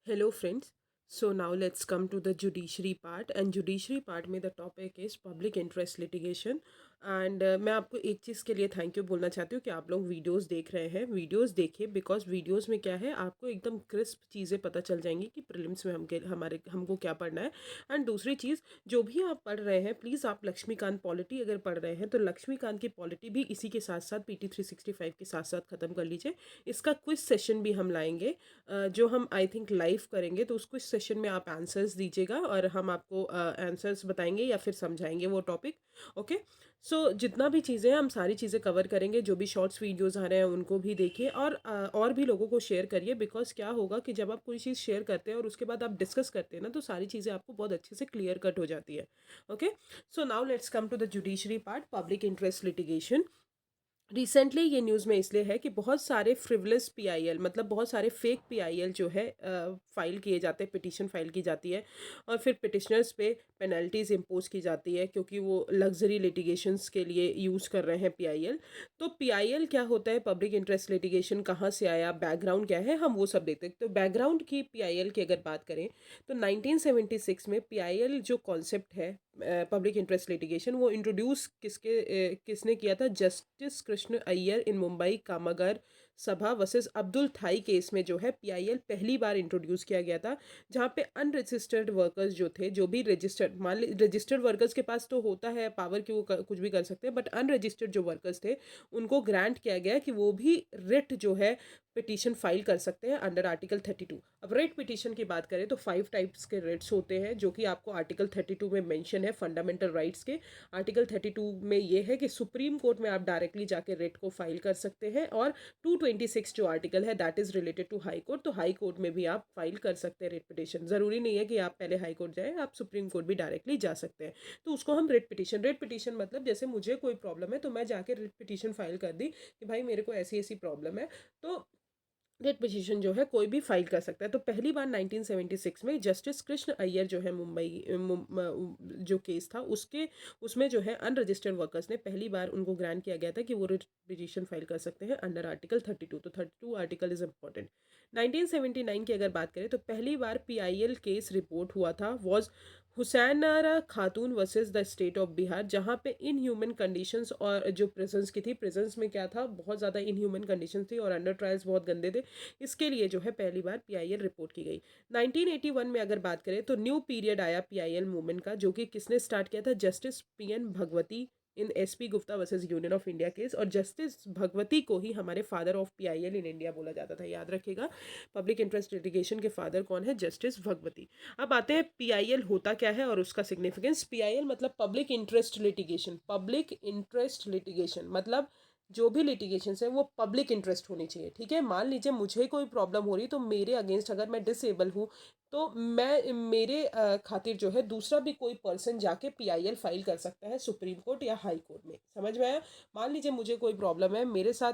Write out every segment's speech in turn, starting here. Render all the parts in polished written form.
Hello friends. So now let's come to the judiciary part and judiciary part में the topic is public interest litigation and मैं आपको एक चीज़ के लिए thank you बोलना चाहती हूँ कि आप लोग वीडियोस देख रहे हैं। वीडियोस देखिए बिकॉज वीडियोस में क्या है आपको एकदम क्रिस्प चीज़ें पता चल जाएंगी कि प्रीलिम्स में हमको क्या पढ़ना है। एंड दूसरी चीज़, जो भी आप पढ़ रहे हैं प्लीज़ आप लक्ष्मीकांत पॉलिटी अगर पढ़ रहे हैं तो लक्ष्मीकांत की पॉलिटी भी इसी के साथ साथ PT 365 के साथ साथ ख़त्म कर लीजिए। इसका क्विज सेशन भी हम लाएंगे जो हम आई थिंक लाइव करेंगे, तो उसको इस सेशन में आप आंसर्स दीजिएगा और हम आपको आंसर्स बताएंगे या फिर समझाएंगे वो टॉपिक। ओके, सो जितना भी चीज़ें हैं हम सारी चीज़ें कवर करेंगे। जो भी शॉर्ट्स वीडियोस आ रहे हैं उनको भी देखिए और भी लोगों को शेयर करिए। बिकॉज क्या होगा कि जब आप कोई चीज़ शेयर करते हैं और उसके बाद आप डिस्कस करते हैं ना, तो सारी चीज़ें आपको बहुत अच्छे से क्लियर कट हो जाती है। Okay, so now let's come to the judiciary part, public interest litigation. Recently ये न्यूज़ में इसलिए है कि बहुत सारे फ्रिवलेस पीआईएल, मतलब बहुत सारे फेक पीआईएल जो है फाइल किए जाते हैं, पिटिशन फाइल की जाती है और फिर पिटिशनर्स पे पेनल्टीज़ इम्पोज की जाती है क्योंकि वो लग्जरी लिटिगेशंस के लिए यूज़ कर रहे हैं पीआईएल। तो पीआईएल क्या होता है, पब्लिक इंटरेस्ट लिटिगेशन कहाँ से आया, बैकग्राउंड क्या है, हम वो सब देखते हैं। तो बैकग्राउंड की पीआईएल की अगर बात करें तो 1976 में पीआईएल जो कॉन्सेप्ट है पब्लिक इंटरेस्ट लिटिगेशन, वो इंट्रोड्यूस किसने किया था, जस्टिस कृष्ण अय्यर इन मुंबई कामगार सभा वर्सेस अब्दुल थाई केस में जो है पीआईएल पहली बार इंट्रोड्यूस किया गया था। जहाँ पे अनरजिस्टर्ड वर्कर्स जो थे, जो भी रजिस्टर्ड, मान ली रजिस्टर्ड वर्कर्स के पास तो होता है पावर कि वो कुछ भी कर सकते हैं, बट अनरजिस्टर्ड जो वर्कर्स थे उनको ग्रांट किया गया कि वो भी रिट जो है पिटीशन फाइल कर सकते हैं अंडर आर्टिकल 32। अब रेट पिटीशन की बात करें तो 5 टाइप्स के रेट्स होते हैं जो कि आपको आर्टिकल 32 में मेंशन है फंडामेंटल राइट्स के। आर्टिकल 32 में ये है कि सुप्रीम कोर्ट में आप डायरेक्टली जाके रेट को फाइल कर सकते हैं, और 226 जो आर्टिकल है that is related to high court, तो हाई कोर्ट में भी आप फाइल कर सकते हैं रेट पिटीशन। ज़रूरी नहीं है कि आप पहले हाई कोर्ट जाए, आप सुप्रीम कोर्ट भी डायरेक्टली जा सकते हैं। तो उसको हम रेट पिटीशन मतलब जैसे मुझे कोई प्रॉब्लम है तो मैं जाके रेट पिटीशन फाइल कर दी कि भाई मेरे को ऐसी ऐसी प्रॉब्लम है, तो रेट पिटीशन जो है कोई भी फाइल कर सकता है। तो पहली बार 1976 में जस्टिस कृष्ण अय्यर जो है जो केस था उसमें जो है अनरजिस्टर्ड वर्कर्स ने पहली बार उनको ग्रांट किया गया था कि वो रेट पिटीशन फाइल कर सकते हैं अंडर आर्टिकल 32। तो 32 आर्टिकल इज इंपॉर्टेंट। 1979 की अगर बात करें तो पहली बार पीआईएल केस रिपोर्ट हुआ था was Hussainara Khatoon versus the state of Bihar, जहाँ पे इनह्यूमन कंडीशंस और जो प्रिजन्स की थी, प्रिजन्स में क्या था, बहुत ज़्यादा इनह्यूमन कंडीशंस थी और अंडर ट्रायल्स बहुत गंदे थे। इसके लिए जो है पहली बार पीआईएल रिपोर्ट की गई। 1981 में अगर बात करें तो न्यू पीरियड आया पीआईएल मूवमेंट का, जो कि किसने स्टार्ट किया था, justice PN Bhagwati in SP Gupta versus union of India case. और जस्टिस भगवती को ही हमारे father of PIL in India बोला जाता था, याद रखिएगा। पब्लिक इंटरेस्ट लिटिगेशन के फादर कौन है, जस्टिस भगवती। अब आते हैं पीआईएल होता क्या है और उसका सिग्निफिकेंस। पीआईएल मतलब public interest litigation. Public interest litigation मतलब जो भी लिटिगेशन है वो पब्लिक इंटरेस्ट होनी चाहिए। ठीक है, मान लीजिए मुझे कोई प्रॉब्लम हो रही तो मेरे अगेंस्ट, अगर मैं डिसेबल हूँ तो मैं मेरे खातिर जो है दूसरा भी कोई पर्सन जाके पीआईएल फाइल कर सकता है सुप्रीम कोर्ट या हाई कोर्ट में। समझ में आया? मान लीजिए मुझे कोई प्रॉब्लम है, मेरे साथ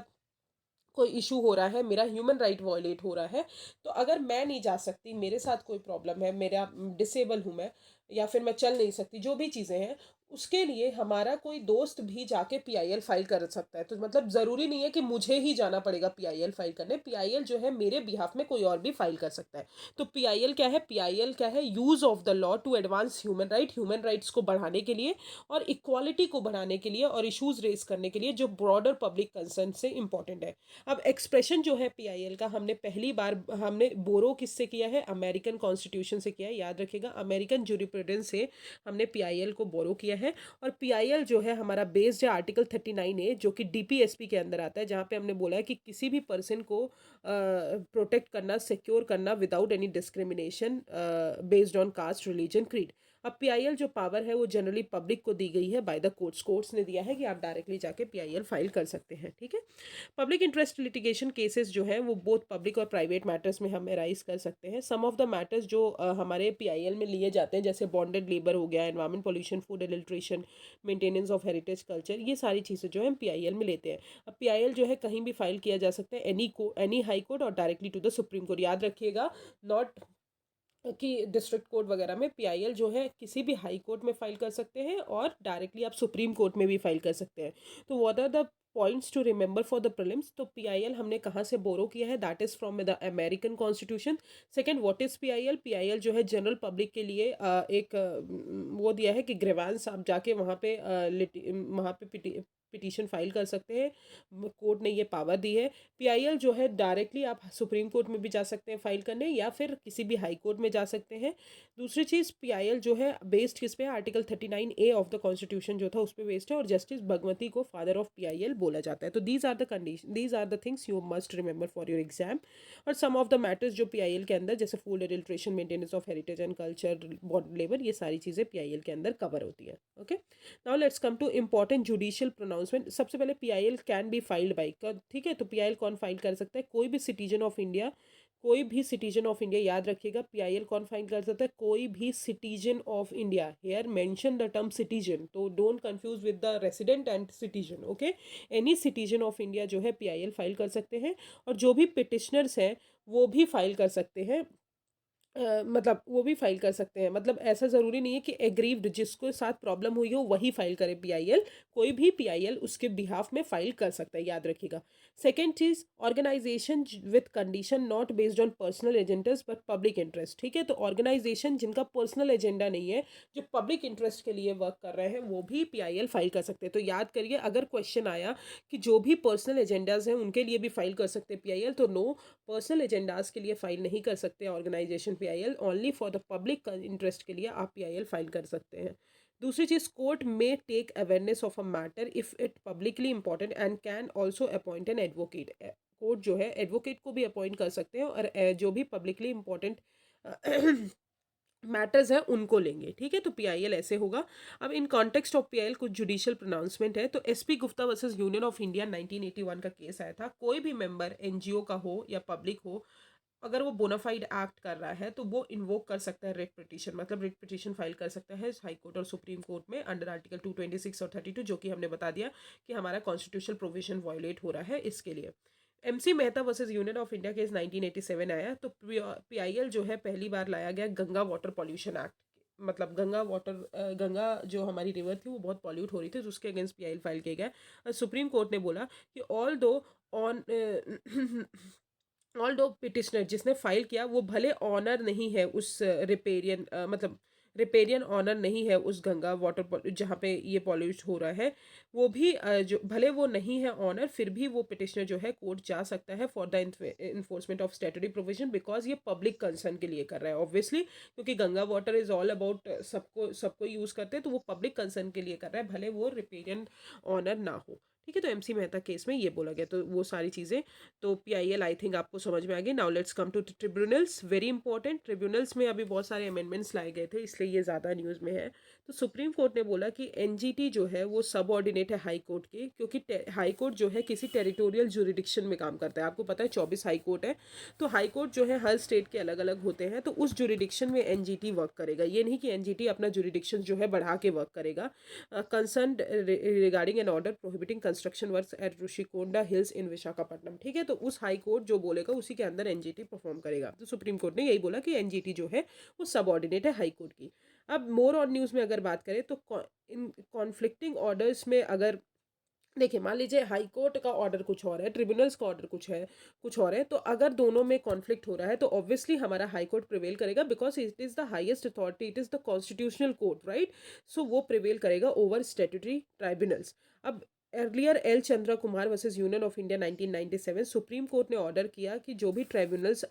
कोई इशू हो रहा है, मेरा ह्यूमन राइट वॉयलेट हो रहा है, तो अगर मैं नहीं जा सकती, मेरे साथ कोई प्रॉब्लम है, मेरा डिसेबल हूँ मैं, या फिर मैं चल नहीं सकती, जो भी चीज़ें हैं, उसके लिए हमारा कोई दोस्त भी जाके पीआईएल फाइल कर सकता है। तो मतलब ज़रूरी नहीं है कि मुझे ही जाना पड़ेगा पीआईएल फाइल करने। पीआईएल जो है मेरे बिहाफ में कोई और भी फाइल कर सकता है। तो पीआईएल क्या है, पीआईएल क्या है, use of the law to advance human right, human rights को बढ़ाने के लिए और इक्वालिटी को बढ़ाने के लिए और इशूज़ रेस करने के लिए, जो ब्रॉडर पब्लिक कंसर्न से इंपॉर्टेंट है। अब एक्सप्रेशन जो है पीआईएल का, हमने पहली बार हमने बोरो किससे किया है, अमेरिकन कॉन्स्टिट्यूशन से किया है, याद रखिएगा, अमेरिकन जूरिप्रूडेंस से हमने पीआईएल को बोरो किया है। और पीआईएल जो है हमारा बेस्ड है आर्टिकल 39A, जो कि डीपीएसपी के अंदर आता है, जहाँ पे हमने बोला है कि किसी भी पर्सन को प्रोटेक्ट करना, सिक्योर करना without any discrimination based on caste, religion, creed. अब पीआईएल जो पावर है वो जनरली पब्लिक को दी गई है बाय द कोर्ट्स। कोर्ट्स ने दिया है कि आप डायरेक्टली जाके पीआईएल फाइल कर सकते हैं। ठीक है, पब्लिक इंटरेस्ट लिटिगेशन केसेस जो है वो बोथ पब्लिक और प्राइवेट मैटर्स में हम एराइज कर सकते हैं। सम ऑफ द मैटर्स जो हमारे पीआईएल में लिए जाते हैं, जैसे बॉन्डेड लेबर हो गया, environment pollution, food adulteration, maintenance of heritage culture, ये सारी चीज़ें जो है हम पीआईएल में लेते हैं। अब पीआईएल जो है कहीं भी फाइल किया जा सकता है, एनी हाई कोर्ट और directly to the supreme court. याद रखिएगा, नॉट कि डिस्ट्रिक्ट कोर्ट वगैरह में, पीआईएल जो है किसी भी हाई कोर्ट में फाइल कर सकते हैं और डायरेक्टली आप सुप्रीम कोर्ट में भी फाइल कर सकते हैं। तो what are the points to remember for the prelims, तो पीआईएल हमने कहाँ से बोरो किया है, that is from the American constitution. Second, what is PIL? PIL जो है जनरल पब्लिक के लिए एक वो दिया है कि ग्रीवांस आप जाके वहाँ पे वहाँ पे पिटीशन फाइल कर सकते हैं, कोर्ट ने ये पावर दी है। पीआईएल जो है डायरेक्टली आप सुप्रीम कोर्ट में भी जा सकते हैं फाइल करने, या फिर किसी भी हाई कोर्ट में जा सकते हैं। दूसरी चीज़, पीआईएल जो है बेस्ड किस पे है, article 39A of the constitution जो था उस पर बेस्ड है, और जस्टिस भगवती को फादर ऑफ पीआईएल बोला जाता है। तो these are the condition, these are the things you must remember for your exam. और सम ऑफ द मैटर्स जो पीआईएल के अंदर, जैसे food adulteration, maintenance of heritage and culture, bond labour, ये सारी चीज़ें पीआईएल के अंदर कवर होती है। Okay, now let's come to important judicial pronouncement. सबसे पहले PIL can be filed by, ठीक है, तो पीआईएल कौन फाइल कर सकता है? कोई भी सिटीजन ऑफ इंडिया, कोई भी सिटीजन ऑफ इंडिया, याद रखिएगा पीआईएल कौन फाइल कर सकता है? कोई भी citizen of India. Here mention the term citizen, तो don't confuse with the resident and citizen. Okay, any citizen of India जो है पीआईएल फाइल कर सकते हैं, और जो भी पिटिशनर्स हैं वो भी फाइल कर सकते हैं। मतलब वो भी फाइल कर सकते हैं, मतलब ऐसा ज़रूरी नहीं है कि एग्रीव्ड जिसको साथ प्रॉब्लम हुई हो वही फाइल करे पीआईएल, कोई भी पीआईएल उसके बिहाफ में फाइल कर सकता है, याद रखिएगा। सेकंड चीज़, organization with condition not based on personal agendas but public interest, ठीक है, तो ऑर्गेनाइजेशन जिनका पर्सनल एजेंडा नहीं है, जो पब्लिक इंटरेस्ट के लिए वर्क कर रहे हैं, वो भी पीआईएल फाइल कर सकते हैं। तो याद करिए, अगर क्वेश्चन आया कि जो भी पर्सनल एजेंडाज हैं उनके लिए भी फाइल कर सकते हैं पीआईएल, तो नो, पर्सनल एजेंडाज के लिए फाइल नहीं कर सकते organization PIL, only for the public interest के लिए आप पीआईएल फाइल कर सकते हैं। दूसरी चीज़, कोर्ट में take awareness of a matter if it publicly important and can also appoint an advocate. Court जो है एडवोकेट को भी अपॉइंट कर सकते हैं, और जो भी पब्लिकली इंपॉर्टेंट मैटर्स हैं उनको लेंगे, ठीक है, तो पीआईएल ऐसे होगा। अब इन कॉन्टेक्स्ट ऑफ पीआईएल कुछ जुडिशियल प्रोनाउंसमेंट है। तो SP Gupta versus union of India 1981 का केस आया था। कोई भी मेंबर एनजीओ का हो या पब्लिक हो, अगर वो बोनाफाइड एक्ट कर रहा है तो वो इन्वोक कर सकता है रिट पिटीशन, मतलब रिट पिटीशन फाइल कर सकता है हाई कोर्ट और सुप्रीम कोर्ट में अंडर आर्टिकल 226 और 32, जो कि हमने बता दिया कि हमारा कॉन्स्टिट्यूशनल प्रोविजन वायोलेट हो रहा है, इसके लिए। MC Mehta versus union of India case 1987 आया। तो पीआईएल जो है पहली बार लाया गया गंगा वाटर पॉल्यूशन एक्ट, मतलब गंगा जो हमारी रिवर थी वो बहुत पॉल्यूट हो रही थी, तो उसके अगेंस्ट पीआईएल फाइल किया गया। सुप्रीम कोर्ट ने बोला कि ऑल दो ऑन ऑल दो पिटिशनर जिसने फाइल किया वो भले ऑनर नहीं है उस रिपेरियन मतलब रिपेरियन ऑनर नहीं है उस गंगा वाटर जहाँ पे ये पॉल्यूट हो रहा है, वो भी जो भले वो नहीं है ऑनर, फिर भी वो पिटिशनर जो है कोर्ट जा सकता है for the enforcement of statutory provision, because ये पब्लिक कंसर्न के लिए कर रहा है ऑब्वियसली, क्योंकि Ganga water is all about सबको सबको यूज़ करते हैं, तो वो पब्लिक कंसर्न के लिए कर रहा है, भले वो रिपेरियन ऑनर ना हो, ठीक है। तो एमसी मेहता केस में ये बोला गया, तो वो सारी चीज़ें, तो पीआईएल आई थिंक आपको समझ में आ गई। Now let's come to tribunals, very important. Tribunals में अभी बहुत सारे अमेंडमेंट्स लाए गए थे, इसलिए ये ज़्यादा न्यूज़ में है। तो सुप्रीम कोर्ट ने बोला कि एनजीटी जो है वो सबऑर्डिनेट है हाई कोर्ट के, क्योंकि हाई कोर्ट जो है किसी टेरिटोरियल जुरिडिक्शन में काम करता है। आपको पता है 24 हाई कोर्ट है, तो हाई कोर्ट जो है हर स्टेट के अलग अलग होते हैं, तो उस जुरिडिक्शन में एनजीटी वर्क करेगा। ये नहीं कि एनजीटी अपना जुरिडिक्शन जो है बढ़ा के वर्क करेगा। Concern regarding an order prohibiting construction works at Rushikonda hills in Visakhapatnam, ठीक है, तो उस हाई कोर्ट जो बोलेगा उसी के अंदर एनजीटी परफॉर्म करेगा। तो सुप्रीम कोर्ट ने यही बोला कि एनजीटी जो है वो सबऑर्डिनेट है हाई कोर्ट की। अब मोर ऑन न्यूज़ में अगर बात करें तो इन कॉन्फ्लिक्टिंग ऑर्डर्स में अगर देखिए, मान लीजिए हाई कोर्ट का ऑर्डर कुछ और है, ट्रिब्यूनल्स का ऑर्डर कुछ और है, तो अगर दोनों में कॉन्फ्लिक्ट हो रहा है तो ऑब्वियसली हमारा हाई कोर्ट प्रिवेल करेगा, because it is the highest authority, it is the constitutional court, right, so वो प्रिवेल करेगा ओवर स्टैट्यूटरी ट्राइब्यूनल्स। अब earlier L Chandra Kumar versus union of India 1997, supreme court ने ऑर्डर किया कि जो भी ट्राइब्यूनल्स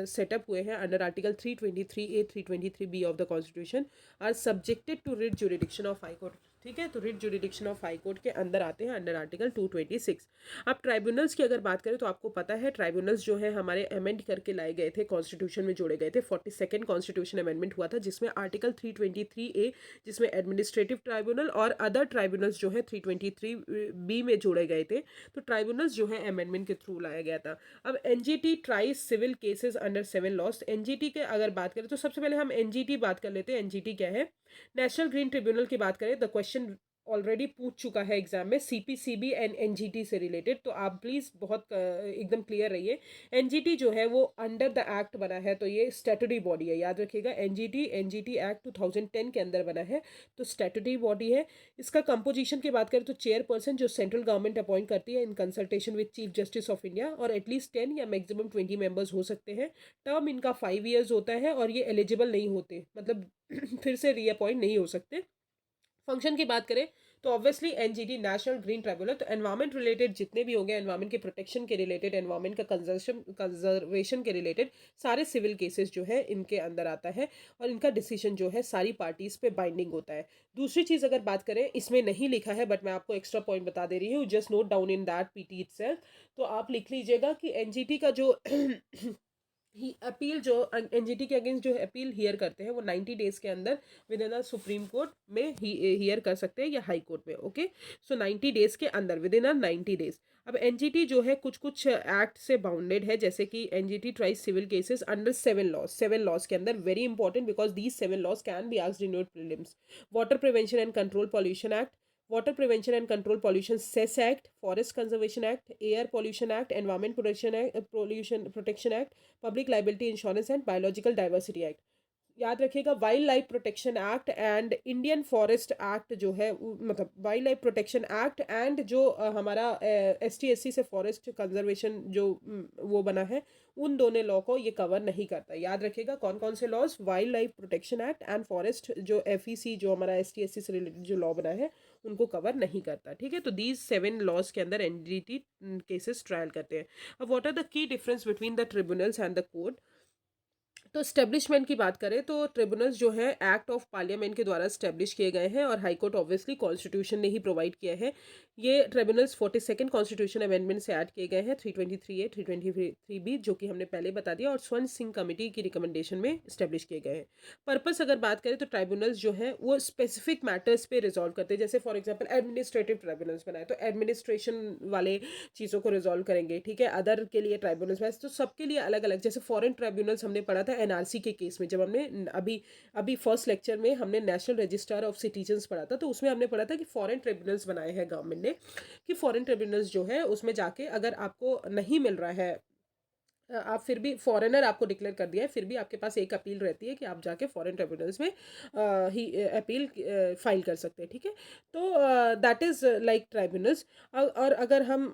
सेटअप हुए हैं under article 323A 323B of the constitution are subjected to writ jurisdiction of high court, ठीक है, तो writ jurisdiction of high court के अंदर आते हैं अंडर आर्टिकल 226। अब ट्राइब्यूनल्स की अगर बात करें तो आपको पता है ट्राइब्यूनल्स जो है हमारे अमेंड करके लाए गए थे, कॉन्स्टिट्यूशन में जोड़े गए थे, 42nd कॉन्स्टिट्यूशन अमेंडमेंट हुआ था, जिसमें आर्टिकल 323A जिसमें एडमिनिस्ट्रेटिव ट्राइब्यूनल और अदर ट्राइब्यूनल्स जो है 323B में जोड़े गए थे, तो ट्राइब्यूनल्स जो है अमेंडमेंट के थ्रू लाया गया था। अब NGT tries civil cases under 7 laws. NGT के अगर बात करें तो सबसे पहले हम एनजीटी बात कर लेते हैं। एनजीटी क्या है? नेशनल ग्रीन ट्रिब्यूनल की बात करें, द क्वेश्चन ऑलरेडी पूछ चुका है एग्जाम में सीपीसीबी एंड एनजीटी से रिलेटेड, तो आप प्लीज़ बहुत एकदम क्लियर रहिए। एनजीटी जो है वो अंडर द एक्ट बना है, तो ये स्टैट्यूटरी बॉडी है, याद रखिएगा। एनजीटी एनजीटी एक्ट 2010 के अंदर बना है, तो स्टैट्यूटरी बॉडी है। इसका कंपोजिशन की बात करें तो चेयरपर्सन जो सेंट्रल गवर्नमेंट अपॉइंट करती है in consultation with chief justice of India, और एटलीस्ट 10 या मैक्सिमम 20 मेंबर्स हो सकते हैं। टर्म इनका 5 ईयर्स होता है और ये एलिजिबल नहीं होते, मतलब फिर से रीअपॉइंट नहीं हो सकते। फंक्शन की बात करें तो obviously NGT national green tribunal, तो एनवायरमेंट रिलेटेड जितने भी हो गए, एनवायरमेंट के प्रोटेक्शन के रिलेटेड, एनवायरमेंट का कंजर्वेशन के रिलेटेड सारे सिविल केसेस जो है इनके अंदर आता है, और इनका डिसीजन जो है सारी पार्टीज पे बाइंडिंग होता है। दूसरी चीज़ अगर बात करें, इसमें नहीं लिखा है बट मैं आपको एक्स्ट्रा पॉइंट बता दे रही हूँ, just note down in that PT itself. तो आप लिख लीजिएगा कि एनजीटी का जो ही अपील जो एनजीटी के अगेंस्ट जो अपील हियर करते हैं वो 90 डेज के अंदर विद इन सुप्रीम कोर्ट में हियर कर सकते हैं या हाई कोर्ट में। ओके, सो 90 डेज के अंदर, विद इन 90 डेज। अब एनजीटी जो है कुछ कुछ एक्ट से बाउंडेड है, जैसे कि NGT tries civil cases under 7 laws के अंदर, very important because these 7 laws can be asked in your prelims. Water prevention and control pollution act, Water Prevention and Control Pollution Cess Act, Forest Conservation Act, Air Pollution Act, Environment Protection Act, Pollution Protection Act, Public Liability Insurance and Biological Diversity Act। याद रखिएगा, wild life protection act and Indian forest act जो है मतलब wild life protection act and जो हमारा ST SC से forest conservation जो वो बना है, उन दोनों लॉ को ये कवर नहीं करता। याद रखिएगा कौन कौन से laws, wild life protection act and forest जो FEC जो हमारा ST SC से रिलेटेड जो लॉ बना है उनको कवर नहीं करता। ठीक है, तो दीज 7 लॉज के अंदर एनजीटी केसेस ट्रायल करते हैं। अब what are the key difference between the tribunals and the court. तो स्टेब्लिशमेंट की बात करें तो ट्रिब्यूनल्स जो है एक्ट ऑफ पार्लियामेंट के द्वारा स्टेब्लिश किए गए हैं, और हाई कोर्ट ऑब्वियसली कॉन्स्टिट्यूशन ने ही प्रोवाइड किया है। ये ट्रिब्यूनल्स 42nd कॉन्स्टिट्यूशन अमेंडमेंट से ऐड किए गए हैं, 323A 323B, जो कि हमने पहले बता दिया, और स्वर्ण सिंह कमेटी की रिकमेंडेशन में स्टेब्लिश किए गए हैं। पर्पस अगर बात करें तो ट्राइब्यूनल्स जो है वो स्पेसिफिक मैटर्स पे रिजॉल्व करते हैं, जैसे फॉर एग्जाम्पल एडमिनिस्ट्रेटिव ट्राइब्यूनल्स बनाए तो एडमिनिस्ट्रेशन वाले चीज़ों को रिजॉल्व करेंगे। ठीक है, अदर के लिए ट्राइब्यूनल्स वैसे तो सबके लिए अलग अलग, जैसे फॉरेन ट्राइब्यूनल्स हमने पढ़ा था NRC के केस में, जब हमने अभी अभी फर्स्ट लेक्चर में हमने नेशनल रजिस्टर ऑफ सिटीजन्स पढ़ा था, तो उसमें हमने पढ़ा था कि फॉरेन ट्रिब्यूनल्स बनाए हैं गवर्नमेंट ने, कि फॉरेन ट्रिब्यूनल्स जो है उसमें जाके अगर आपको नहीं मिल रहा है, आप फिर भी फॉरेनर आपको डिक्लेयर कर दिया है, फिर भी आपके पास एक अपील रहती है कि आप जाके फॉरेन ट्रिब्यूनल्स में ही अपील फाइल कर सकते हैं। ठीक है, तो दैट इज़ लाइक ट्राइब्यूनल्स। और अगर हम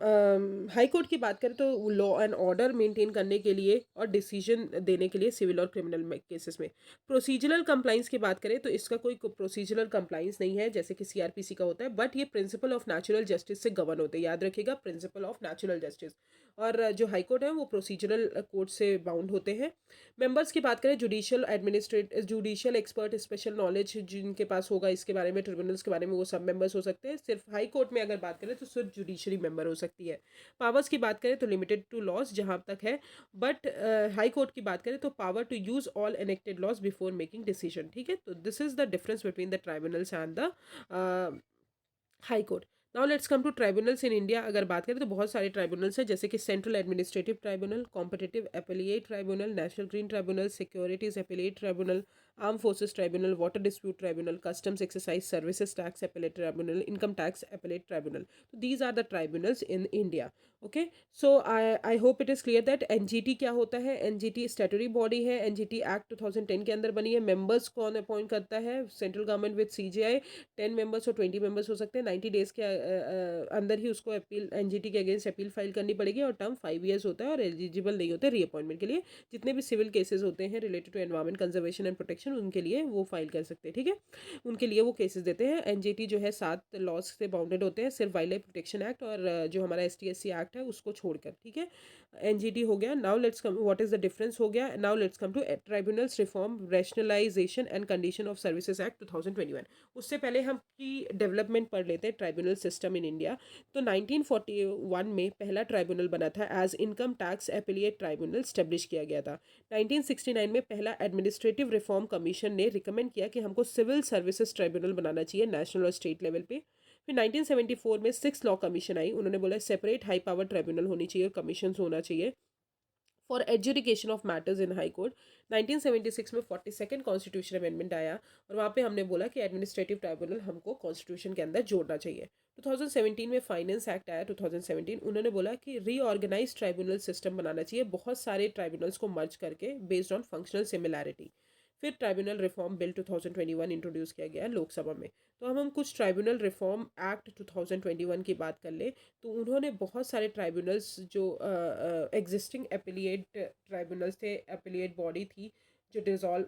हाई कोर्ट की बात करें तो लॉ एंड ऑर्डर मेंटेन करने के लिए और डिसीजन देने के लिए सिविल और क्रिमिनल केसेस में। प्रोसीजरल कंप्लाइंस की बात करें तो इसका कोई प्रोसीजरल कंप्लाइंस नहीं है जैसे कि CRPC का होता है, बट ये प्रिंसिपल ऑफ नेचुरल जस्टिस से गवर्न होते हैं। याद रखिएगा, प्रिंसिपल ऑफ नेचुरल जस्टिस। और जो हाई कोर्ट है वो प्रोसीजरल कोर्ट से बाउंड होते हैं। मेंबर्स की बात करें, जुडिशियल एक्सपर्ट स्पेशल नॉलेज जिनके पास होगा इसके बारे में, ट्रिब्यूनल्स के बारे में, वो सब मेंबर्स हो सकते हैं। सिर्फ हाई कोर्ट में अगर बात करें तो सिर्फ जुडिशरी मेंबर हो सकती है। पावर्स की बात करें तो लिमिटेड टू लॉज जहाँ तक है, बट हाई कोर्ट की बात करें तो power to use all enacted laws before making decision. ठीक है, तो this is the difference between the tribunals and the high court. Now let's come to tribunals in India. अगर बात करें तो बहुत सारे ट्राइब्यूनल्स हैं, जैसे कि central administrative tribunal, competitive appellate tribunal, national green tribunal, securities appellate tribunal, arm forces tribunal, water dispute tribunal, customs exercise services tax appellate tribunal, income tax appellate tribunal. तो these are the tribunals in India. Okay, so I hope it is clear that NGT क्या होता है। NGT statutory body है, NGT act 2010 के अंदर बनी है। Members कौन अपॉइंट करता है, central government with CJI, 10 members और 20 मेंबर्स हो सकते हैं। 90 डेज के अंदर ही उसको अपील, एनजीटी के अगेंस्ट अपील फाइल करनी पड़ेगी, और टर्म 5 ईयर्स होता है, और एलिजिबल नहीं होते रीअपॉइंटमेंट के लिए। जितने भी सिविल केसेस होते हैं related to environment conservation and protection, उनके लिए वो फाइल कर सकते हैं। ठीक है, उनके लिए वो केसेस देते हैं। एनजीटी जो है 7 लॉज से बाउंडेड होते हैं, सिर्फ वाइल्ड लाइफ प्रोटेक्शन एक्ट और जो हमारा ST SC एक्ट है उसको छोड़कर। ठीक है, एनजीटी हो गया। Now let's come, what is the difference हो गया। Now let's come to tribunals reform, rationalization and condition of services act 2021। उससे पहले हम की डेवलपमेंट पढ़ लेते हैं ट्राइब्यूनल सिस्टम इन इंडिया। तो 1941 में पहला ट्राइब्यूनल बना था, as income tax appellate tribunal establish किया गया था। 1969 में पहला एडमिनिस्ट्रेटिव रिफॉर्म कमीशन ने रिकमेंड किया कि हमको सिविल सर्विसेज ट्राइब्यूनल बनाना चाहिए नेशनल और स्टेट लेवल पे। फिर 1974 में 6 लॉ कमीशन आई, उन्होंने बोला सेपरेट हाई पावर ट्राइब्यूनल होनी चाहिए और कमीशन होना चाहिए for adjudication of matters in high court. 1976 में 42nd कॉन्स्टिट्यूशन अमेंडमेंट आया और वहाँ पे हमने बोला कि एडमिनिस्ट्रेटिव ट्राइब्यूनल हमको कॉन्स्टिट्यूशन के अंदर जोड़ना चाहिए। 2017 में फाइनेंस एक्ट आया 2017, उन्होंने बोला कि रीऑर्गेनाइज ट्राइब्यूनल सिस्टम बनाना चाहिए, बहुत सारे ट्राइब्यूनल्स को मर्ज करके बेस्ड ऑन फंक्शनल सिमिलैरिटी। फिर ट्राइब्यूनल रिफॉर्म बिल 2021 इंट्रोड्यूस किया गया लोकसभा में। तो हम कुछ ट्राइब्यूनल रिफॉर्म एक्ट 2021 की बात कर ले, तो उन्होंने बहुत सारे ट्राइब्यूनल्स जो एग्जिस्टिंग एपिलिएट ट्राइब्यूनल्स थे, एपिलिएट बॉडी थी जो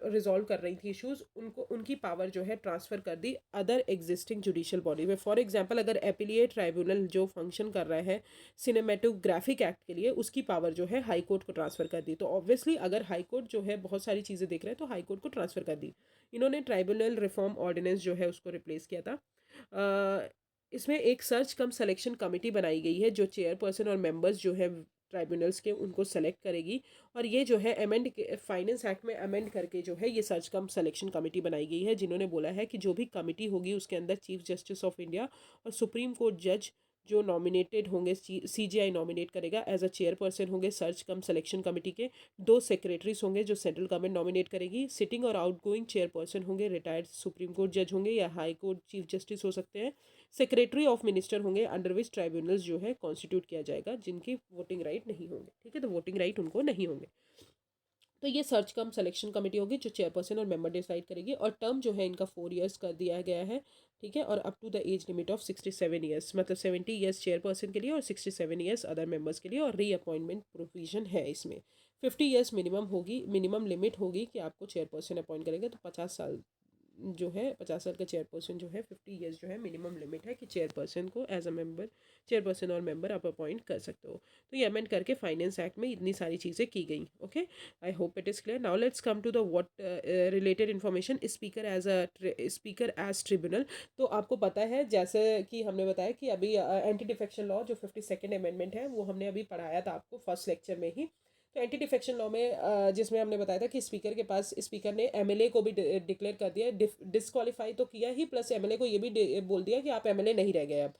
रिजॉल्व कर रही थी इश्यूज, उनको उनकी पावर जो है ट्रांसफ़र कर the other existing judicial body में। फॉर एग्जांपल अगर एपिलिएट ट्राइब्यूनल जो फंक्शन कर रहा है सिनेमेटोग्राफिक एक्ट के लिए, उसकी पावर जो है हाई कोर्ट को ट्रांसफ़र कर दी। तो ऑब्वियसली अगर हाई कोर्ट जो है बहुत सारी चीज़ें देख रहे हैं तो हाई कोर्ट को ट्रांसफ़र कर दी। इन्होंने ट्राइब्यूनल रिफॉर्म ऑर्डिनेंस जो है उसको रिप्लेस किया था। इसमें एक सर्च कम सिलेक्शन कमेटी बनाई गई है जो चेयरपर्सन और मेंबर्स जो है ट्राइब्यूनल्स के उनको सेलेक्ट करेगी। और ये जो है अमेंड फाइनेंस एक्ट में अमेंड करके जो है ये सर्च कम सिलेक्शन कमेटी बनाई गई है, जिन्होंने बोला है कि जो भी कमेटी होगी उसके अंदर चीफ जस्टिस ऑफ इंडिया और सुप्रीम कोर्ट जज जो नॉमिनेटेड होंगे, सीजीआई नॉमिनेट करेगा एज अ चेयरपर्सन होंगे सर्च कम सिलेक्शन कमेटी के। 2 सेक्रेटरीज होंगे जो सेंट्रल गवर्नमेंट नॉमिनेट करेगी। सिटिंग और आउटगोइंग चेयरपर्सन होंगे रिटायर्ड सुप्रीम कोर्ट जज होंगे या हाई कोर्ट चीफ जस्टिस हो सकते हैं। सेक्रेटरी ऑफ मिनिस्टर होंगे अंडर विच ट्राइब्यूनल्स जो है कॉन्स्टिट्यूट किया जाएगा, जिनकी वोटिंग राइट नहीं होंगे। ठीक है, तो वोटिंग राइट उनको नहीं होंगे। तो ये सर्च कम सिलेक्शन कमेटी होगी जो चेयरपर्सन और मेंबर डिसाइड करेगी, और टर्म जो है इनका 4 ईयर्स कर दिया गया है। ठीक है, और up to the age limit of 67 years, मतलब 70 ईयर्स चेयरपर्सन के लिए और 67 ईयर्स अदर मेंबर्स के लिए, और रीअपॉइंटमेंट प्रोविजन है इसमें। 50 ईयर्स मिनिमम होगी, मिनिमम लिमिट होगी कि आपको चेयरपर्सन अपॉइंट करेंगे। तो 50 साल जो है 50 साल का चेयरपर्सन जो है 50 ईयर्स जो है मिनिमम लिमिट है कि चेयरपर्सन को एज अ मेंबर, चेयरपर्सन और मेंबर आप अपॉइंट कर सकते हो। तो ये अमेंड करके फाइनेंस एक्ट में इतनी सारी चीज़ें की गई। Okay, I hope it is clear. Now let's come to the what related information speaker as tribunal. तो आपको पता है जैसे कि हमने बताया कि अभी एंटी डिफेक्शन लॉ जो 52nd अमेंडमेंट है वो हमने अभी पढ़ाया था आपको फर्स्ट लेक्चर में ही। तो एंटी डिफेक्शन लॉ में जिसमें हमने बताया था कि स्पीकर के पास, स्पीकर ने एमएलए को भी डिक्लेयर कर दिया, डिस्क्वालीफाई तो किया ही, प्लस एमएलए को ये भी बोल दिया कि आप एमएलए नहीं रह गए अब।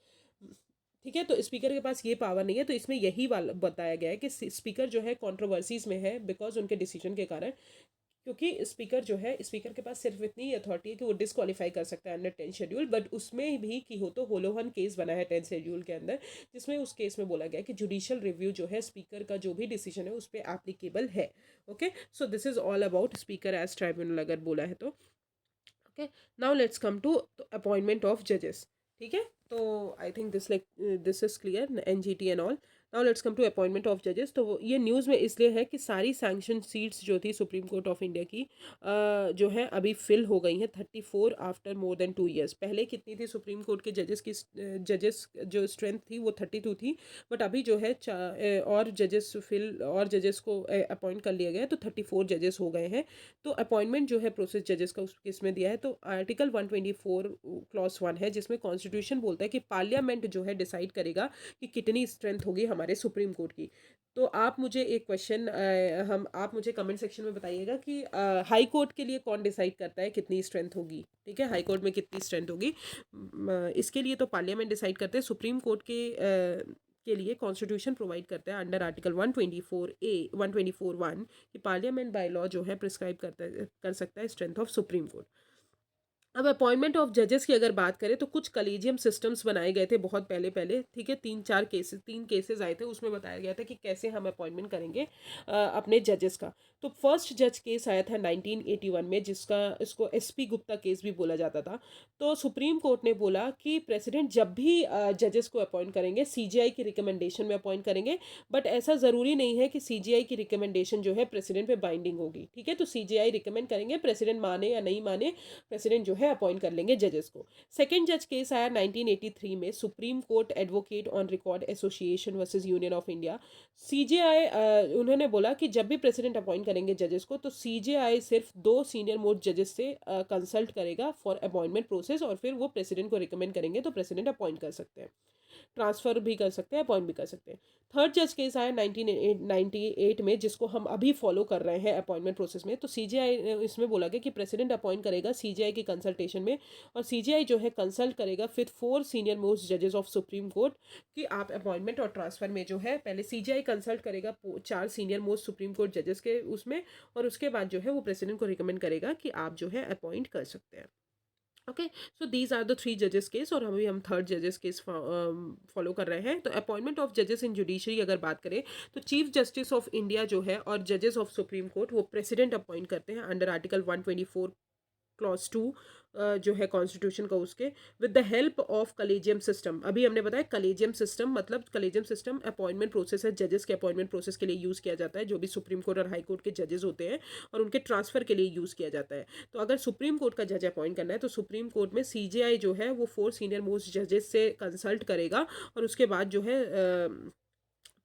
ठीक है, तो स्पीकर के पास ये पावर नहीं है। तो इसमें यही वाला बताया गया है कि स्पीकर जो है कंट्रोवर्सीज में है बिकॉज उनके डिसीजन के कारण, क्योंकि स्पीकर जो है, स्पीकर के पास सिर्फ इतनी अथॉरिटी है कि वो डिस्क्वालीफाई कर सकता है अंडर 10 शेड्यूल। बट उसमें भी कि हो तो होलोहन केस बना है 10 शेड्यूल के अंदर, जिसमें उस केस में बोला गया कि जुडिशियल रिव्यू जो है स्पीकर का जो भी डिसीजन है उस पर एप्लीकेबल है। Okay, so this is all about speaker as tribunal अगर बोला है तो। Okay, now let's come to appointment of जजेस। ठीक है, तो I think this is clear, NGT and all. Now let's come to appointment of जजेस। तो ये न्यूज़ में इसलिए है कि सारी सैंक्शन सीट्स जो थी सुप्रीम कोर्ट ऑफ इंडिया की जो है अभी फिल हो गई हैं 34 आफ्टर मोर देन 2 ईयर्स। पहले कितनी थी सुप्रीम कोर्ट के जजेस की, जजेस जो स्ट्रेंथ थी वो 32 थी, बट अभी जो है और जजेस को अपॉइंट कर लिया गया है, तो 34 जजेस हो गए हैं। तो अपॉइंटमेंट जो है प्रोसेस जजेस का उस केस में दिया है। तो आर्टिकल 124 क्लॉज 1 है जिसमें कॉन्स्टिट्यूशन बोलता है कि पार्लियामेंट जो है डिसाइड करेगा कि कितनी स्ट्रेंथ होगी हमारे सुप्रीम कोर्ट की। तो आप मुझे एक क्वेश्चन आप मुझे कमेंट सेक्शन में बताइएगा कि हाई कोर्ट के लिए कौन डिसाइड करता है कितनी स्ट्रेंथ होगी। ठीक है, हाई कोर्ट में कितनी स्ट्रेंथ होगी, इसके लिए तो पार्लियामेंट डिसाइड करते हैं। सुप्रीम कोर्ट के लिए कॉन्स्टिट्यूशन प्रोवाइड करता है अंडर आर्टिकल 124(1) कि पार्लियामेंट बाय लॉ जो है प्रिस्क्राइब कर सकता है स्ट्रेंथ ऑफ सुप्रीम कोर्ट। अब अपॉइंटमेंट ऑफ जजेस की अगर बात करें तो कुछ कलीजियम सिस्टम्स बनाए गए थे बहुत पहले। ठीक है, 3 केसेस आए थे, उसमें बताया गया था कि कैसे हम अपॉइंटमेंट करेंगे अपने जजेस का। तो फर्स्ट जज केस आया था 1981 में, जिसका इसको एसपी गुप्ता केस भी बोला जाता था। तो सुप्रीम कोर्ट ने बोला कि प्रेसिडेंट जब भी जजेस को अपॉइंट करेंगे सीजीआई की रिकमेंडेशन में अपॉइंट करेंगे, बट ऐसा ज़रूरी नहीं है कि सीजीआई की रिकमेंडेशन जो है प्रेसिडेंट पे बाइंडिंग होगी। ठीक है, तो सीजीआई रिकमेंड करेंगे, प्रेसिडेंट माने या नहीं माने, प्रेसिडेंट जो है अपॉइंट कर लेंगे जजेस को। सेकंड जज केस आया 1983 में, supreme court advocate on record association versus union of India. CJI उन्होंने बोला कि जब भी प्रेसिडेंट अपॉइंट करेंगे जजेस को तो सीजेआई सिर्फ 2 सीनियर मोस्ट जजेस से कंसल्ट करेगा फॉर अपॉइंटमेंट प्रोसेस, और फिर वो प्रेसिडेंट को रिकमेंड करेंगे तो प्रेसिडेंट अपॉइंट कर सकते हैं। ट्रांसफ़र भी कर सकते हैं, अपॉइंट भी कर सकते हैं। थर्ड जज केस आया 1998 में, जिसको हम अभी फॉलो कर रहे हैं अपॉइंटमेंट प्रोसेस में। तो सीजीआई इसमें बोला गया कि प्रेसिडेंट अपॉइंट करेगा सीजीआई की कंसल्टेशन में, और सीजीआई जो है कंसल्ट करेगा फिर 4 सीनियर मोस्ट जजेस ऑफ सुप्रीम कोर्ट कि आप अपॉइंटमेंट और ट्रांसफ़र में जो है पहले सीजीआई कंसल्ट करेगा 4 सीनियर मोस्ट सुप्रीम कोर्ट जजेस के उसमें, और उसके बाद जो है वो प्रेसिडेंट को रिकमेंड करेगा कि आप जो है अपॉइंट कर सकते हैं। Okay, so these are the 3 जजेस केस, और अभी हम थर्ड जजेस केस फॉलो कर रहे हैं। तो अपॉइंटमेंट ऑफ जजेस इन जुडिशरी अगर बात करें तो चीफ जस्टिस ऑफ इंडिया जो है और जजेस ऑफ सुप्रीम कोर्ट वो प्रेसिडेंट अपॉइंट करते हैं अंडर आर्टिकल 124 क्लॉज 2 जो है कॉन्स्टिट्यूशन का, उसके with the help of collegium system. अभी हमने बताया कलेजियम सिस्टम मतलब कलेजियम सिस्टम अपॉइंटमेंट प्रोसेस है, जजेस के अपॉइंटमेंट प्रोसेस के लिए यूज़ किया जाता है, जो भी सुप्रीम कोर्ट और हाई कोर्ट के जजेस होते हैं, और उनके ट्रांसफ़र के लिए यूज़ किया जाता है। तो अगर सुप्रीम कोर्ट का जज अपॉइंट करना है तो सुप्रीम कोर्ट में सीजेआई जो है वो 4 सीनियर मोस्ट जजेस से कंसल्ट करेगा, और उसके बाद जो है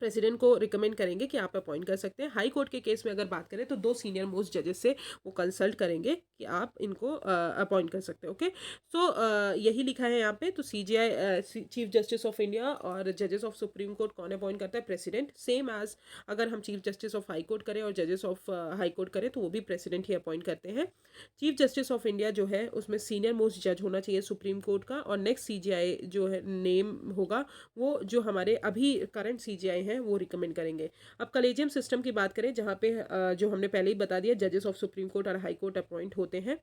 प्रेसिडेंट को रिकमेंड करेंगे कि आप अपॉइंट कर सकते हैं। हाई कोर्ट के केस में अगर बात करें तो 2 सीनियर मोस्ट जजेस से वो कंसल्ट करेंगे कि आप इनको अपॉइंट कर सकते हैं। ओके, सो यही लिखा है यहाँ पे। तो CGI chief justice of India और जजेस ऑफ सुप्रीम कोर्ट कौन अपॉइंट करता है? प्रेसिडेंट। सेम एज अगर हम chief justice of high court करें और जजेस ऑफ हाई कोर्ट करें तो वो भी प्रेसिडेंट ही अपॉइंट करते हैं। चीफ जस्टिस ऑफ इंडिया जो है उसमें सीनियर मोस्ट जज होना चाहिए सुप्रीम कोर्ट का, और नेक्स्ट सीजीआई जो है नेम होगा वो जो हमारे अभी करंट सीजीआई हैं वो रिकमेंड करेंगे। अब कलेजियम सिस्टम की बात करें जहाँ पे जो हमने पहले ही बता दिया जजेस ऑफ सुप्रीम कोर्ट और हाई कोर्ट अपॉइंट होते हैं।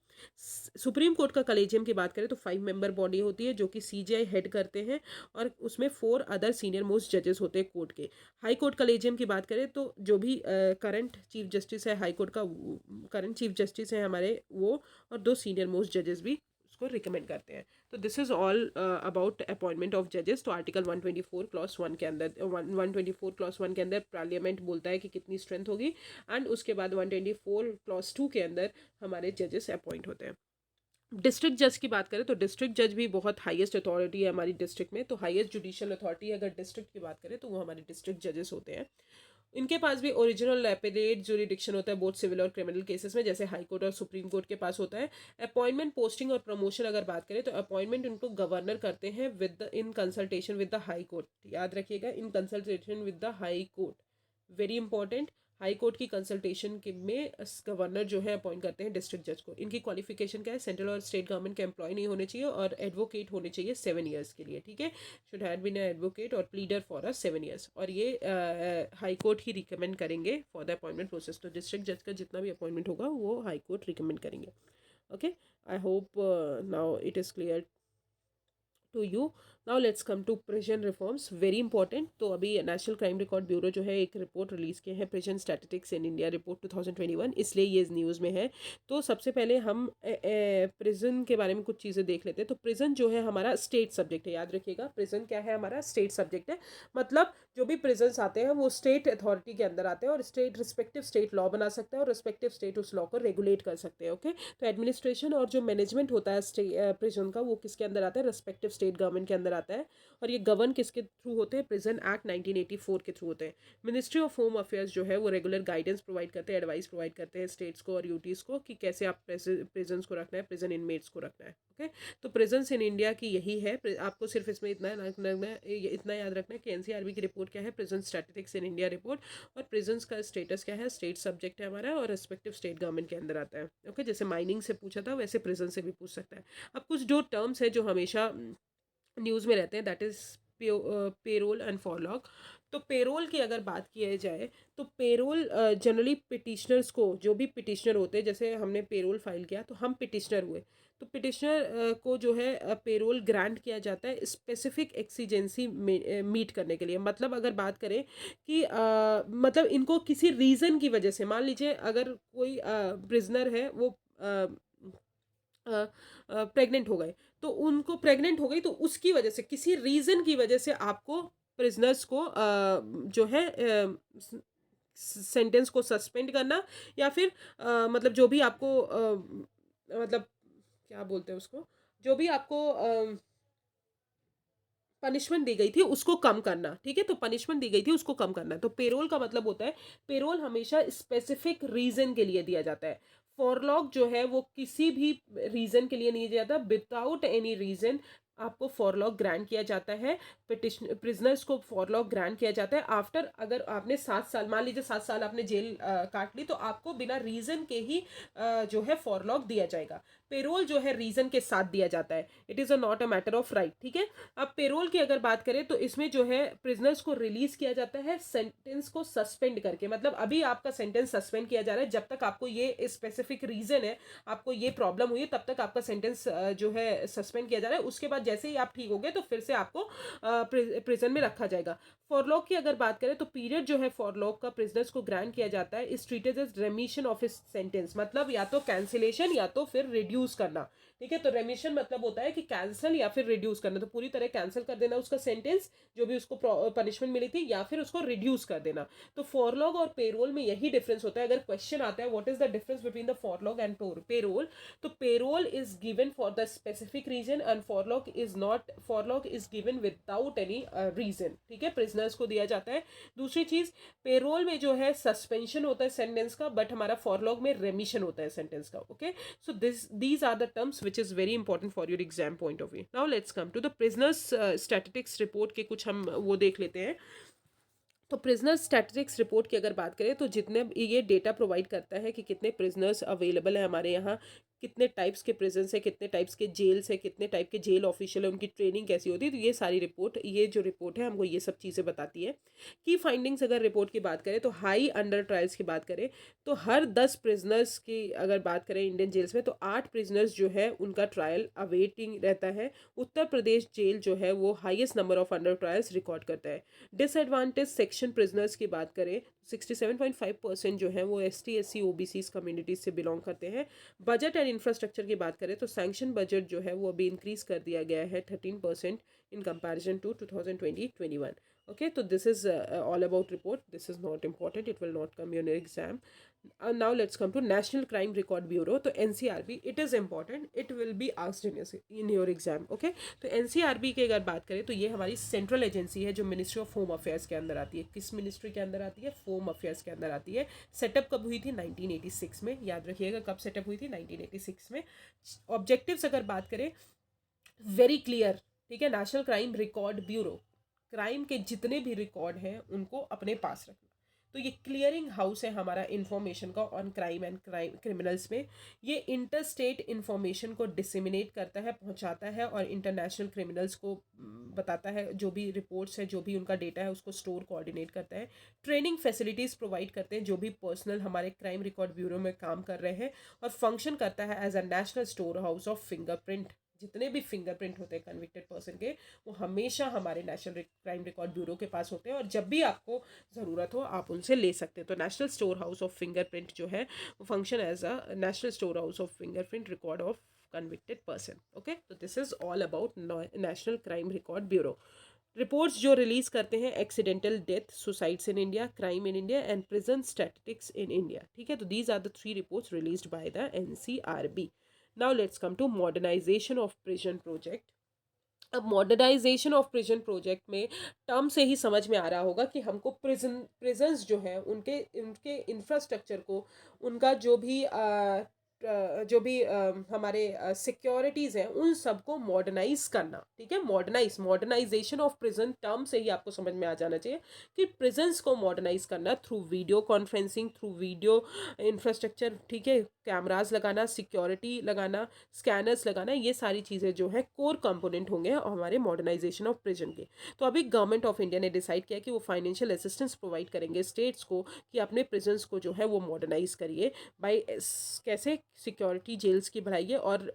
सुप्रीम कोर्ट का कलेजियम की बात करें तो 5 मेंबर बॉडी होती है जो कि सीजीआई हेड करते हैं, और उसमें 4 अदर सीनियर मोस्ट जजेस होते हैं कोर्ट के। हाई कोर्ट कलेजियम की बात करें तो जो भी करंट चीफ जस्टिस है हाई कोर्ट का, करंट चीफ जस्टिस है हमारे वो, और 2 सीनियर मोस्ट जजेस भी उसको रिकमेंड करते हैं। तो this is all about appointment of जजेस। तो आर्टिकल 124 क्लॉज 1 के अंदर 124 क्लॉज 1 के अंदर पार्लियामेंट बोलता है कि कितनी स्ट्रेंथ होगी, एंड उसके बाद 124 क्लॉज 2 के अंदर हमारे जजेस अपॉइंट होते हैं। डिस्ट्रिक्ट जज की बात करें तो डिस्ट्रिक्ट जज भी बहुत हाईएस्ट अथॉरिटी है हमारी डिस्ट्रिक्ट में। तो हाईएस्ट जुडिशियल अथॉरिटी अगर डिस्ट्रिक्ट की बात करें तो वो हमारे डिस्ट्रिक्ट जजेस होते हैं। इनके पास भी ओरिजिनल एपेलेट ज्यूरिडिक्शन होता है बोथ सिविल और क्रिमिनल केसेस में, जैसे हाई कोर्ट और सुप्रीम कोर्ट के पास होता है। अपॉइंटमेंट, पोस्टिंग और प्रमोशन अगर बात करें तो अपॉइंटमेंट उनको गवर्नर करते हैं with in consultation with the high court. याद रखिएगा, in consultation with the high court, very important. High court की कंसल्टेशन के में गवर्नर जो है अपॉइंट करते हैं डिस्ट्रिक्ट जज को। इनकी क्वालिफिकेशन क्या है? सेंट्रल और स्टेट गवर्नमेंट के एम्प्लॉय नहीं होने चाहिए, और एडवोकेट होने चाहिए 7 ईयर्स के लिए। ठीक है, शुड हैव बीन एडवोकेट और प्लीडर फॉर 7 ईयर्स, और ये हाई कोर्ट ही रिकमेंड करेंगे फॉर द अपॉइंटमेंट प्रोसेस। तो डिस्ट्रिक्ट जज का जितना भी अपॉइंटमेंट होगा वो हाई कोर्ट रिकमेंड करेंगे। Okay, I hope now it is clear to you. Now let's come to prison reforms, very important. तो अभी नेशनल क्राइम रिकॉर्ड ब्यूरो जो है एक रिपोर्ट रिलीज़ किए हैं, prison statistics in India report 2021, इसलिए ये न्यूज़ में है। तो सबसे पहले हम प्रिजन के बारे में कुछ चीज़ें देख लेते हैं। तो प्रिजन जो है हमारा स्टेट सब्जेक्ट है, याद रखिएगा प्रिजन क्या है? हमारा स्टेट सब्जेक्ट है। मतलब जो भी प्रिजन्स आते हैं वो स्टेट अथॉरिटी के अंदर आते हैं, और स्टेट रिस्पेक्टिव स्टेट लॉ बना सकता है, और रिस्पेक्टिव स्टेट उस लॉ को रेगुलेट कर सकते हैं। ओके, तो एडमिनिस्ट्रेशन और जो मैनेजमेंट होता है प्रिजन का वो किसके अंदर आता है? रिस्पेक्टिव स्टेट गवर्नमेंट के अंदर आता है। और ये गवर्न किसके थ्रू होते हैं? प्रिजन एक्ट 1984 के थ्रू होते हैं। मिनिस्ट्री ऑफ होम अफेयर्स जो है वो रेगुलर गाइडेंस प्रोवाइड करते हैं, एडवाइस प्रोवाइड करते हैं स्टेट्स को और यूटीज़ को कि कैसे आप प्रिजन्स को रखना है, प्रिजन इनमेट्स को रखना है। ओके, तो प्रिजन्स इन इंडिया की यही है। आपको सिर्फ इसमें इतना याद रखना है कि एनसीआरबी की रिपोर्ट क्या है? Prison statistics in India report. और प्रिजन्स का स्टेटस क्या है? स्टेट सब्जेक्ट है हमारा, और रिस्पेक्टिव स्टेट गवर्नमेंट के अंदर आता है। ओके, जैसे माइनिंग से पूछा था वैसे प्रिजन से भी पूछ सकता है। अब कुछ जो टर्म्स है जो हमेशा न्यूज़ में रहते हैं, दैट इज़ पेरोल एंड फॉरलॉग। तो पेरोल की अगर बात की जाए तो पेरोल जनरली पिटिशनर्स को, जो भी पिटिशनर होते हैं, जैसे हमने पेरोल फाइल किया तो हम पिटिशनर हुए, तो पिटिशनर को जो है पेरोल ग्रांट किया जाता है स्पेसिफिक एक्सीजेंसी मीट करने के लिए। मतलब अगर बात करें कि मतलब इनको किसी रीज़न की वजह से, मान लीजिए अगर कोई प्रिजनर है वो प्रेग्नेंट हो गए, तो उनको प्रेग्नेंट हो गई तो उसकी वजह से, किसी रीज़न की वजह से आपको प्रिजनर्स को जो है सेंटेंस को सस्पेंड करना, या फिर मतलब जो भी आपको मतलब क्या बोलते हैं उसको, जो भी आपको पनिशमेंट दी गई थी उसको कम करना। ठीक है, तो पनिशमेंट दी गई थी उसको कम करना। तो पेरोल का मतलब होता है, पेरोल हमेशा स्पेसिफिक रीजन के लिए दिया जाता है। फॉरलॉग जो है वो किसी भी रीजन के लिए नहीं दिया जाता, विदाउट एनी रीजन आपको फॉरलॉग ग्रांट किया जाता है, पिटिशन प्रिजनर्स को फॉरलॉग ग्रांट किया जाता है आफ्टर, अगर आपने 7 साल, मान लीजिए 7 साल आपने जेल काट ली, तो आपको बिना रीज़न के ही जो है फॉरलॉग दिया जाएगा। पेरोल जो है रीज़न के साथ दिया जाता है, it is a not a matter of right, ठीक है। अब पेरोल की अगर बात करें तो इसमें जो है प्रिजनर्स को रिलीज किया जाता है सेंटेंस को सस्पेंड करके, मतलब अभी आपका सेंटेंस सस्पेंड किया जा रहा है, जब तक आपको ये स्पेसिफिक रीजन है, आपको ये प्रॉब्लम हुई है, तब तक आपका सेंटेंस जो है सस्पेंड किया जा रहा है। उसके बाद जैसे ही आप ठीक हो गए तो फिर से आपको प्रिजन में रखा जाएगा। फॉरलॉग की अगर बात करें तो पीरियड जो है फॉरलॉग का प्रिजनर्स को ग्रांट किया जाता है is treated as remission of his sentence, मतलब या तो कैंसिलेशन या तो फिर रिड्यूस करना, ठीक है। तो रेमिशन मतलब होता है कि कैंसिल या फिर रिड्यूस करना, तो पूरी तरह कैंसिल कर देना उसका सेंटेंस जो भी उसको पनिशमेंट मिली थी, या फिर उसको रिड्यूस कर देना। तो फॉरलॉग और पेरोल में यही डिफरेंस होता है। अगर क्वेश्चन आता है what is the difference between the furlough and parole, तो parole is given for the specific reason and furlough is not, furlough is given without any reason, ठीक है, प्रिजनर्स को दिया जाता है। दूसरी चीज, पेरोल में जो है सस्पेंशन होता है सेंटेंस का, बट हमारा फॉरलॉग में रेमिशन होता है सेंटेंस का, okay. So these are the terms which is very important for your exam point of view. Now let's come to the prisoners statistics report के कुछ हम वो देख लेते हैं। तो प्रिजनर्स स्टैटिस्टिक्स रिपोर्ट की अगर बात करें तो जितने ये डेटा प्रोवाइड करता है कि कितने प्रिजनर्स अवेलेबल है हमारे यहाँ, कितने टाइप्स के प्रिजन्स है, कितने टाइप्स के जेल्स है, कितने टाइप के जेल ऑफिशियल है, उनकी ट्रेनिंग कैसी होती है, तो ये सारी रिपोर्ट, ये जो रिपोर्ट है हमको ये सब चीज़ें बताती है। की फाइंडिंग्स अगर रिपोर्ट की बात करें तो हाई अंडर ट्रायल्स की बात करें तो हर 10 प्रिजनर्स की अगर बात करें इंडियन जेल्स में, तो 8 प्रिजनर्स जो है उनका ट्रायल अवेटिंग रहता है। उत्तर प्रदेश जेल जो है वो highest number of under trials record करता है। डिसएडवांटेज सेक्शन प्रिजनर्स की बात करें 67.5% जो है वो ST SC OBC कम्युनिटीज से बिलोंग करते हैं। बजट एंड इंफ्रास्ट्रक्चर की बात करें तो सैंक्शन बजट जो है वो अभी इंक्रीज कर दिया गया है 13% in comparison to 2020-21. Okay, so this is all about report. This is not important, it will not come in your exam. Now let's come to National Crime Record Bureau. तो NCRB, it is important, it will be asked in your exam. Okay, तो NCRB की अगर बात करें तो ये हमारी central agency है जो मिनिस्ट्री ऑफ होम अफेयर्स के अंदर आती है। किस मिनिस्ट्री के अंदर आती है? होम अफेयर्स के अंदर आती है। सेटअप कब हुई थी? 1986 में, याद रखिएगा कब सेटअप हुई थी, 1986 में। ऑब्जेक्टिव्स अगर बात करें, वेरी क्लियर, ठीक है। National crime record bureau, crime के जितने भी रिकॉर्ड हैं उनको अपने पास रखना। तो ये क्लियरिंग हाउस है हमारा इंफॉर्मेशन का ऑन क्राइम एंड क्रिमिनल्स में। ये इंटर स्टेट इंफॉर्मेशन को डिसेमिनेट करता है, पहुंचाता है, और इंटरनेशनल क्रिमिनल्स को बताता है, जो भी रिपोर्ट्स है, जो भी उनका डेटा है उसको स्टोर कोऑर्डिनेट करता है। ट्रेनिंग फैसिलिटीज़ प्रोवाइड करते हैं जो भी पर्सनल हमारे क्राइम रिकॉर्ड ब्यूरो में काम कर रहे हैं, और फंक्शन करता है as a national store house of fingerprint. जितने भी फिंगरप्रिंट होते हैं कन्विक्टेड पर्सन के, वो हमेशा हमारे नेशनल क्राइम रिकॉर्ड ब्यूरो के पास होते हैं, और जब भी आपको ज़रूरत हो आप उनसे ले सकते हैं। तो national store house of fingerprint जो है वो function as a national store house of fingerprint record of convicted person. Okay, तो this is all about national crime record bureau. Reports जो रिलीज करते हैं, accidental death, suicides in India, crime in India and prison statistics in India, ठीक है। तो these are the 3 reports released by the NCRB। Now let's come to modernisation of prison project. अब modernisation of prison project में term से ही समझ में आ रहा होगा कि हमको प्रिजन्स जो है उनके उनके इंफ्रास्ट्रक्चर को, उनका जो भी हमारे सिक्योरिटीज़ हैं उन सबको मॉडर्नाइज करना, ठीक है। मॉडर्नाइजेशन ऑफ प्रिजन टर्म से ही आपको समझ में आ जाना चाहिए कि प्रिजन्स को मॉडर्नाइज करना through video conferencing, through video infrastructure, ठीक है, कैमराज लगाना, सिक्योरिटी लगाना, स्कैनर्स लगाना, ये सारी चीज़ें जो है कोर कंपोनेंट होंगे हमारे मॉडर्नाइजेशन ऑफ प्रिजन के। तो अभी गवर्नमेंट ऑफ इंडिया ने डिसाइड किया कि वो फाइनेंशियल असिस्टेंस प्रोवाइड करेंगे स्टेट्स को कि अपने प्रिजन्स को जो है वो मॉडर्नाइज करिए बाय कैसे, सिक्योरिटी जेल्स की बढ़ाइए, और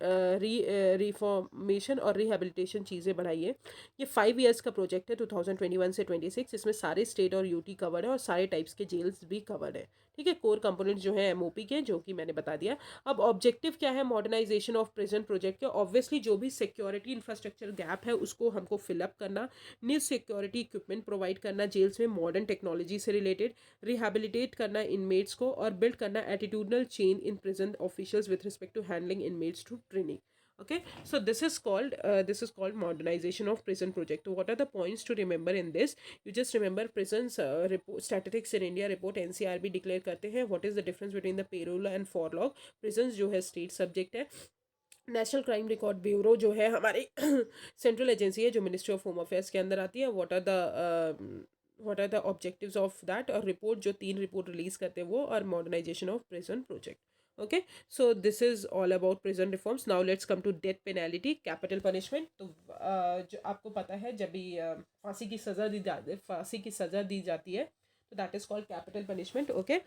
रिफॉर्मेशन और रिहेबिलिटेशन चीज़ें बढ़ाइए। ये 5 ईयर्स का प्रोजेक्ट है, 2021 से 26। इसमें सारे स्टेट और UT कवर्ड है और सारे टाइप्स के जेल्स भी कवर्ड है, ठीक है। कोर कंपोनेंट्स जो है MOP के, जो कि मैंने बता दिया। अब ऑब्जेक्टिव क्या है मॉडर्नाइजेशन ऑफ प्रिजन प्रोजेक्ट के? ऑब्वियसली जो भी सिक्योरिटी इंफ्रास्ट्रक्चर गैप है उसको हमको फिलअप करना, न्यू सिक्योरिटी इक्विपमेंट प्रोवाइड करना जेल्स में मॉडर्न टेक्नोलॉजी से रिलेटेड, रिहेबिलिटेट करना इनमेट्स को, और बिल्ड करना attitudinal change in prison officials with respect to handling inmates through training. Okay, so this is called modernization of prison project. So what are the points to remember in this? You just remember prisons report, statistics in India report NCRB declare करते हैं what is the difference between the payroll and forlog. prisons जो है state subject है, national crime record bureau जो है हमारी central agency है जो मिनिस्ट्री ऑफ होम अफेयर्स के अंदर आती है। What are the objectives of that, और रिपोर्ट जो 3 रिपोर्ट रिलीज करते हैं वो, और modernization of prison project. Okay, so this is all about prison reforms. Now let's come to death penalty, capital punishment. तो जो आपको पता है, जब भी फांसी की सज़ा दी जाती है तो that is called capital punishment. Okay,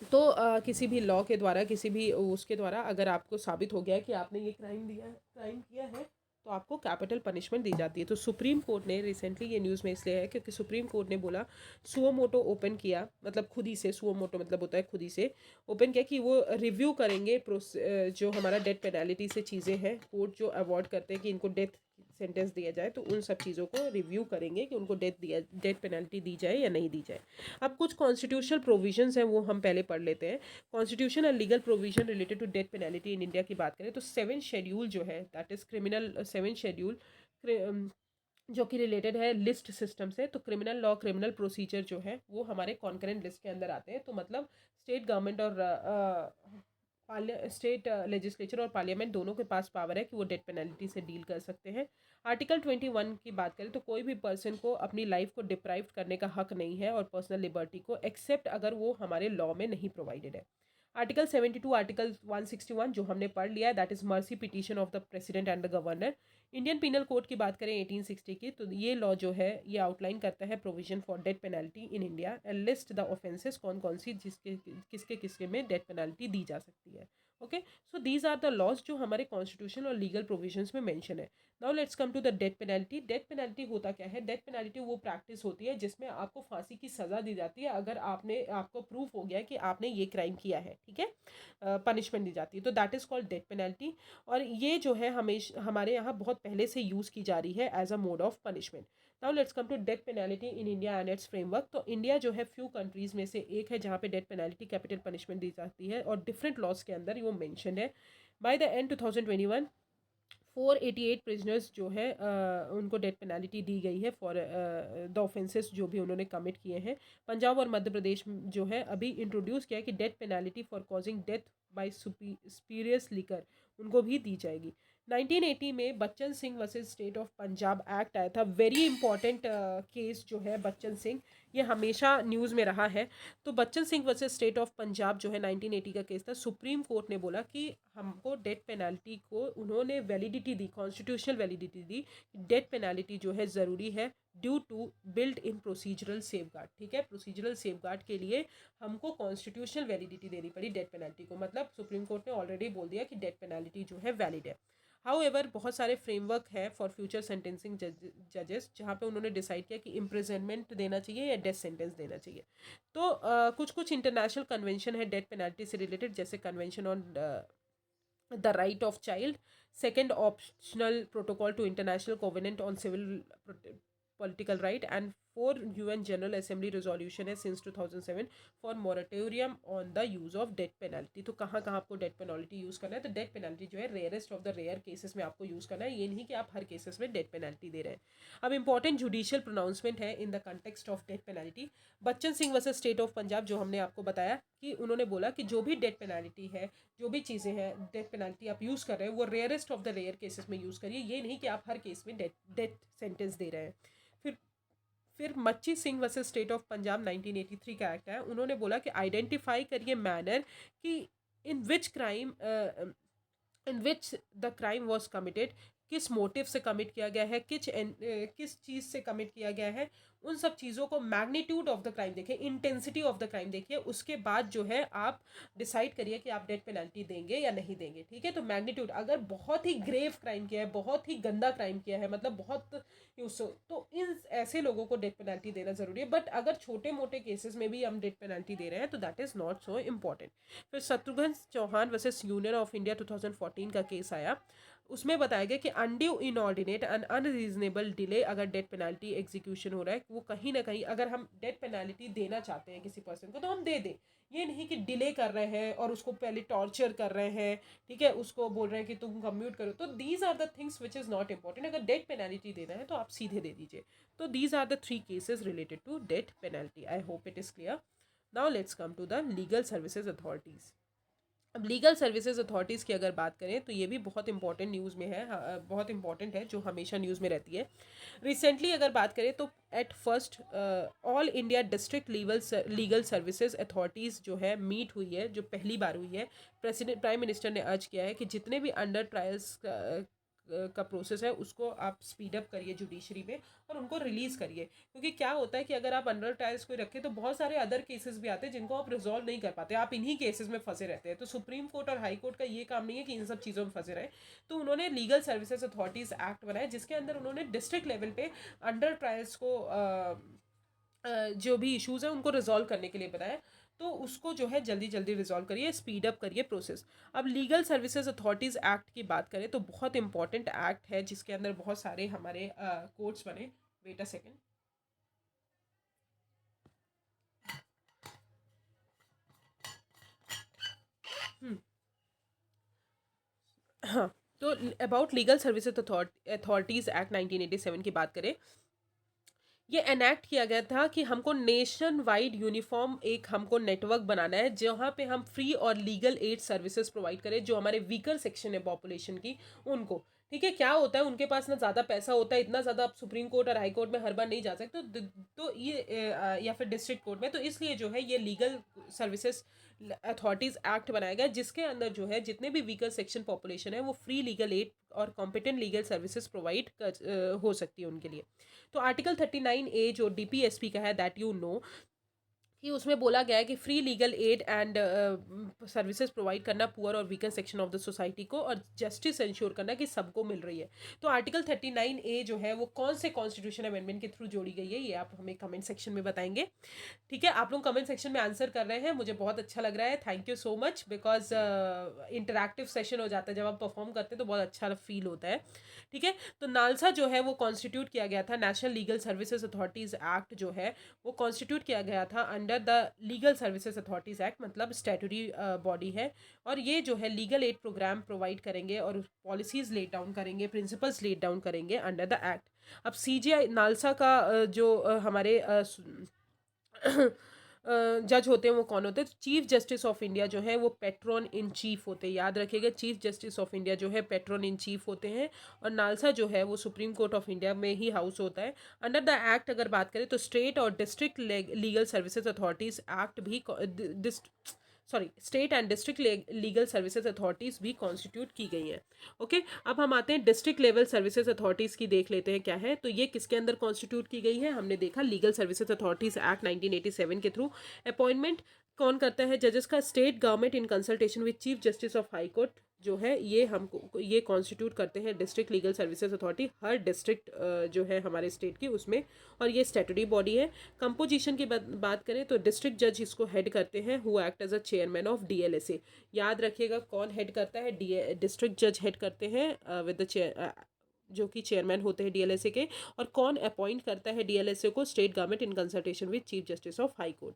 तो किसी भी लॉ के द्वारा, किसी भी उसके द्वारा अगर आपको साबित हो गया है कि आपने ये क्राइम किया है, तो आपको कैपिटल पनिशमेंट दी जाती है। तो सुप्रीम कोर्ट ने रिसेंटली, ये न्यूज़ में इसलिए है क्योंकि सुप्रीम कोर्ट ने बोला, सुओ मोटो ओपन किया, मतलब खुद ही से, सुओ मोटो मतलब होता है खुद ही से ओपन किया, कि वो रिव्यू करेंगे जो हमारा डेथ पेनल्टी से चीज़ें हैं, कोर्ट जो अवॉर्ड करते हैं कि इनको डेथ सेंटेंस दिया जाए, तो उन सब चीज़ों को रिव्यू करेंगे कि उनको डेथ पेनल्टी दी जाए या नहीं दी जाए। अब कुछ कॉन्स्टिट्यूशनल प्रोविजंस हैं, वो हम पहले पढ़ लेते हैं। Constitution and legal provision related to death penalty in India की बात करें तो 7 शेड्यूल जो है, दैट इज क्रिमिनल 7 शेड्यूल, जो कि रिलेटेड है लिस्ट सिस्टम से। तो क्रिमिनल लॉ, क्रिमिनल प्रोसीजर जो है वो हमारे कॉन्करेंट लिस्ट के अंदर आते हैं। तो मतलब स्टेट गवर्नमेंट और स्टेट लेजिस्लेचर और पार्लियामेंट दोनों के पास पावर है कि वो डेथ पेनल्टी से डील कर सकते हैं। आर्टिकल 21 की बात करें तो कोई भी पर्सन को अपनी लाइफ को डिप्राइव करने का हक नहीं है, और पर्सनल लिबर्टी को, एक्सेप्ट अगर वो हमारे लॉ में नहीं प्रोवाइडेड है। आर्टिकल 72, आर्टिकल 161 जो हमने पढ़ लिया है, that is mercy petition of the president and the governor. Indian penal code की बात करें 1860 की, तो ये लॉ जो है ये आउटलाइन करता है provision for death penalty in India and list the offences, कौन कौन सी किसके किसके में डेथ पेनल्टी दी जा सकती है। Okay, so these are the laws जो हमारे कॉन्स्टिट्यूशन और लीगल प्रोविजंस में मेंशन है। Now let's come to the death penalty. Death penalty होता क्या है? डेथ पेनल्टी वो प्रैक्टिस होती है जिसमें आपको फांसी की सज़ा दी जाती है अगर आपको प्रूफ हो गया है कि आपने ये क्राइम किया है, ठीक है, पनिशमेंट दी जाती है, तो that is called death penalty. और ये जो है हमारे यहाँ बहुत पहले से यूज़ की जा रही है as a mode of punishment. Now let's come to death penalty in India and its framework. तो इंडिया जो है फ्यू कंट्रीज़ में से एक है जहाँ पे डेथ पेनल्टी, कैपिटल पनिशमेंट दी जाती है, और डिफरेंट लॉज के अंदर वो मेंशन है। बाय द एंड 2021 488 प्रिजनर्स जो है उनको डेथ पेनल्टी दी गई है फॉर द ऑफेंसेस जो भी उन्होंने कमिट किए हैं। पंजाब और मध्य प्रदेश जो है अभी इंट्रोड्यूस किया है कि death penalty for causing death by spurious liquor उनको भी दी जाएगी। 1980 में Bachan Singh versus state of Punjab act आया था। वेरी इंपॉर्टेंट केस जो है बच्चन सिंह, ये हमेशा न्यूज़ में रहा है। तो Bachchan Singh versus state of Punjab जो है 1980 का केस था। सुप्रीम कोर्ट ने बोला कि हमको डेथ पेनल्टी को, उन्होंने वैलिडिटी दी, कॉन्स्टिट्यूशनल वैलिडिटी दी, डेथ पेनल्टी जो है ज़रूरी है due to built in procedural safeguard. ठीक है, प्रोसीजरल सेफगार्ड के लिए हमको कॉन्स्टिट्यूशनल वैलिडिटी देनी पड़ी डेथ पेनल्टी को। मतलब सुप्रीम कोर्ट ने ऑलरेडी बोल दिया कि डेथ पेनल्टी जो है वैलिड है। हाउएवर बहुत सारे फ्रेमवर्क है फॉर फ्यूचर सेंटेंसिंग जजेस जहाँ पे उन्होंने डिसाइड किया कि इम्प्रिजनमेंट देना चाहिए या डेथ सेंटेंस देना चाहिए। तो कुछ कुछ इंटरनेशनल कन्वेंशन है डेथ पेनल्टी से रिलेटेड, जैसे convention on the right of child, second optional protocol to international covenant on civil political right, and 4 UN General Assembly resolution है since 2007 for moratorium on the use of death penalty। तो कहाँ कहाँ आपको death penalty use करना है? तो death penalty जो है rarest of the rare cases में आपको यूज़ करना है, ये नहीं कि आप हर केसेस में डेथ पेनल्टी दे रहे हैं। अब इंपॉर्टेंट जुडिशियल प्रोनाउंसमेंट है in the context of death penalty. Bachan Singh versus state of Punjab जो हमने आपको बताया कि उन्होंने बोला कि जो भी डेथ पेनल्टी है, जो भी चीज़ें हैं डेथ पेनल्टी आप यूज़ कर रहे हैं, वो rarest of the rare cases में यूज़ करिए, ये नहीं कि आप हर केस में डेथ सेंटेंस दे रहे हैं। फिर Machhi Singh versus state of Punjab 1983 का एक्ट है। उन्होंने बोला कि आइडेंटिफाई करिए मैनर कि in which the crime was committed, किस मोटिव से कमिट किया गया है, किस चीज़ से कमिट किया गया है, उन सब चीज़ों को, मैग्नीट्यूड ऑफ द क्राइम देखिए, इंटेंसिटी ऑफ द क्राइम देखिए, उसके बाद जो है आप डिसाइड करिए कि आप डेथ पेनल्टी देंगे या नहीं देंगे। ठीक है, तो मैग्नीट्यूड, अगर बहुत ही ग्रेव क्राइम किया है, बहुत ही गंदा क्राइम किया है, मतलब बहुत तो इन ऐसे लोगों को डेथ पेनल्टी देना ज़रूरी है। बट अगर छोटे मोटे केसेस में भी हम डेथ पेनल्टी दे रहे हैं तो that is not so important. फिर Shatrughan Chauhan versus union of India 2014 का केस आया। उसमें बताया गया कि undue inordinate and unreasonable delay, अगर डेथ पेनल्टी एग्जीक्यूशन हो रहा है, वो कहीं ना कहीं, अगर हम डेथ पेनल्टी देना चाहते हैं किसी पर्सन को तो हम दे दें, ये नहीं कि डिले कर रहे हैं और उसको पहले टॉर्चर कर रहे हैं, ठीक है, उसको बोल रहे हैं कि तुम कम्यूट करो। तो these are the things which is not important. अगर डेथ पेनल्टी देना है तो आप सीधे दे दीजिए। तो these are the 3 cases related to death penalty. I hope it is clear. Now let's come to the legal services authorities. अब लीगल सर्विसेज अथॉरिटीज़ की अगर बात करें तो ये भी बहुत इंपॉर्टेंट न्यूज़ में है, बहुत इंपॉर्टेंट है, जो हमेशा न्यूज़ में रहती है। रिसेंटली अगर बात करें तो at first all India district legal services authorities जो है मीट हुई है, जो पहली बार हुई है। प्रेसिडेंट प्राइम मिनिस्टर ने अर्ज किया है कि जितने भी अंडर ट्रायल्स का प्रोसेस है उसको आप स्पीड अप करिए जुडिशरी में, और उनको रिलीज़ करिए। क्योंकि क्या होता है कि अगर आप अंडर ट्रायल्स को रखें तो बहुत सारे अदर केसेस भी आते हैं जिनको आप रिजॉल्व नहीं कर पाते, आप इन्हीं केसेस में फंसे रहते हैं। तो सुप्रीम कोर्ट और हाई कोर्ट का ये काम नहीं है कि इन सब चीज़ों में फंसे रहे। तो उन्होंने लीगल सर्विसेज अथॉरिटीज़ एक्ट बनाया, जिसके अंदर उन्होंने डिस्ट्रिक्ट लेवल पे अंडर ट्रायल्स को जो भी इश्यूज़ हैं उनको रिजॉल्व करने के लिए बताया। तो उसको जो है जल्दी जल्दी रिजॉल्व करिए, स्पीड अप करिए प्रोसेस। अब लीगल सर्विसेज अथॉरिटीज़ एक्ट की बात करें तो बहुत इंपॉर्टेंट एक्ट है, जिसके अंदर बहुत सारे हमारे कोर्ट्स बने। Wait a second. हाँ, तो about legal services authorities act 1987 की बात करें, ये एनैक्ट किया गया था कि हमको नेशन वाइड यूनिफॉर्म एक हमको नेटवर्क बनाना है, जहाँ पे हम फ्री और लीगल एड सर्विसेज प्रोवाइड करें जो हमारे वीकर सेक्शन है पॉपुलेशन की, उनको। ठीक है, क्या होता है उनके पास ना ज़्यादा पैसा होता है, इतना ज़्यादा आप सुप्रीम कोर्ट और हाई कोर्ट में हर बार नहीं जा सकते, तो ये या फिर डिस्ट्रिक्ट कोर्ट में, तो इसलिए जो है ये लीगल सर्विसेज अथॉरिटीज़ एक्ट बनाया गया, जिसके अंदर जो है जितने भी वीकर सेक्शन पॉपुलेशन है वो फ्री लीगल एड और कॉम्पिटेंट लीगल सर्विसेज प्रोवाइड हो सकती है उनके लिए। तो आर्टिकल 39A जो DPSP का है, दैट यू नो, कि उसमें बोला गया है कि free legal add and services provide करना पुअर और weaker section of the society को, और जस्टिस इंश्योर करना कि सबको मिल रही है। तो आर्टिकल 39A जो है वो कौन से कॉन्स्टिट्यूशन अमेंडमेंट के थ्रू जोड़ी गई है, ये आप हमें कमेंट सेक्शन में बताएंगे। ठीक है, आप लोग कमेंट सेक्शन में आंसर कर रहे हैं, मुझे बहुत अच्छा लग रहा है, thank you so much, because interactive session हो जाता है जब आप परफॉर्म करते हैं तो बहुत अच्छा फील होता है। ठीक है, तो नालसा जो है वो कॉन्स्टिट्यूट किया गया था, national legal services authorities act जो है वो कॉन्स्टिट्यूट किया गया था under the legal services authorities act, मतलब स्टैट्यूटरी बॉडी है। और ये जो है लीगल एड प्रोग्राम प्रोवाइड करेंगे और पॉलिसीज़ लेट डाउन करेंगे, प्रिंसिपल्स लेट डाउन करेंगे अंडर द एक्ट। अब CJI नालसा का जो हमारे जज होते हैं वो कौन होते हैं, चीफ जस्टिस ऑफ इंडिया जो है वो पेट्रोन इन चीफ होते हैं, याद रखिएगा, चीफ जस्टिस ऑफ इंडिया जो है पेट्रोन इन चीफ होते हैं। और नालसा जो है वो सुप्रीम कोर्ट ऑफ इंडिया में ही हाउस होता है। अंडर द एक्ट अगर बात करें तो स्टेट और district legal services authorities act भी state and district legal services authorities भी कॉन्स्टिट्यूट की गई हैं। ओके, अब हम आते हैं डिस्ट्रिक्ट लेवल सर्विसेज अथॉरिटीज़ की, देख लेते हैं क्या है। तो ये किसके अंदर कॉन्स्टिट्यूट की गई है, हमने देखा लीगल सर्विसेज अथॉरिटीज़ एक्ट 1987 के थ्रू। अपॉइंटमेंट कौन करता है जजेस का, state government in consultation with chief justice of high court जो है ये कॉन्स्टिट्यूट करते हैं डिस्ट्रिक्ट लीगल सर्विसेज अथॉरिटी, हर डिस्ट्रिक्ट जो है हमारे स्टेट की उसमें, और ये स्टैट्यूटरी बॉडी है। कंपोजिशन की बात करें तो डिस्ट्रिक्ट जज इसको हेड करते हैं, who act as a chairman of DLSA। याद रखिएगा कौन हेड करता है, डिस्ट्रिक्ट जज हेड करते हैं विद द चेयर, जो कि चेयरमैन होते हैं DLSA के। और कौन अपॉइंट करता है DLSA को, state government in consultation with chief justice of high court.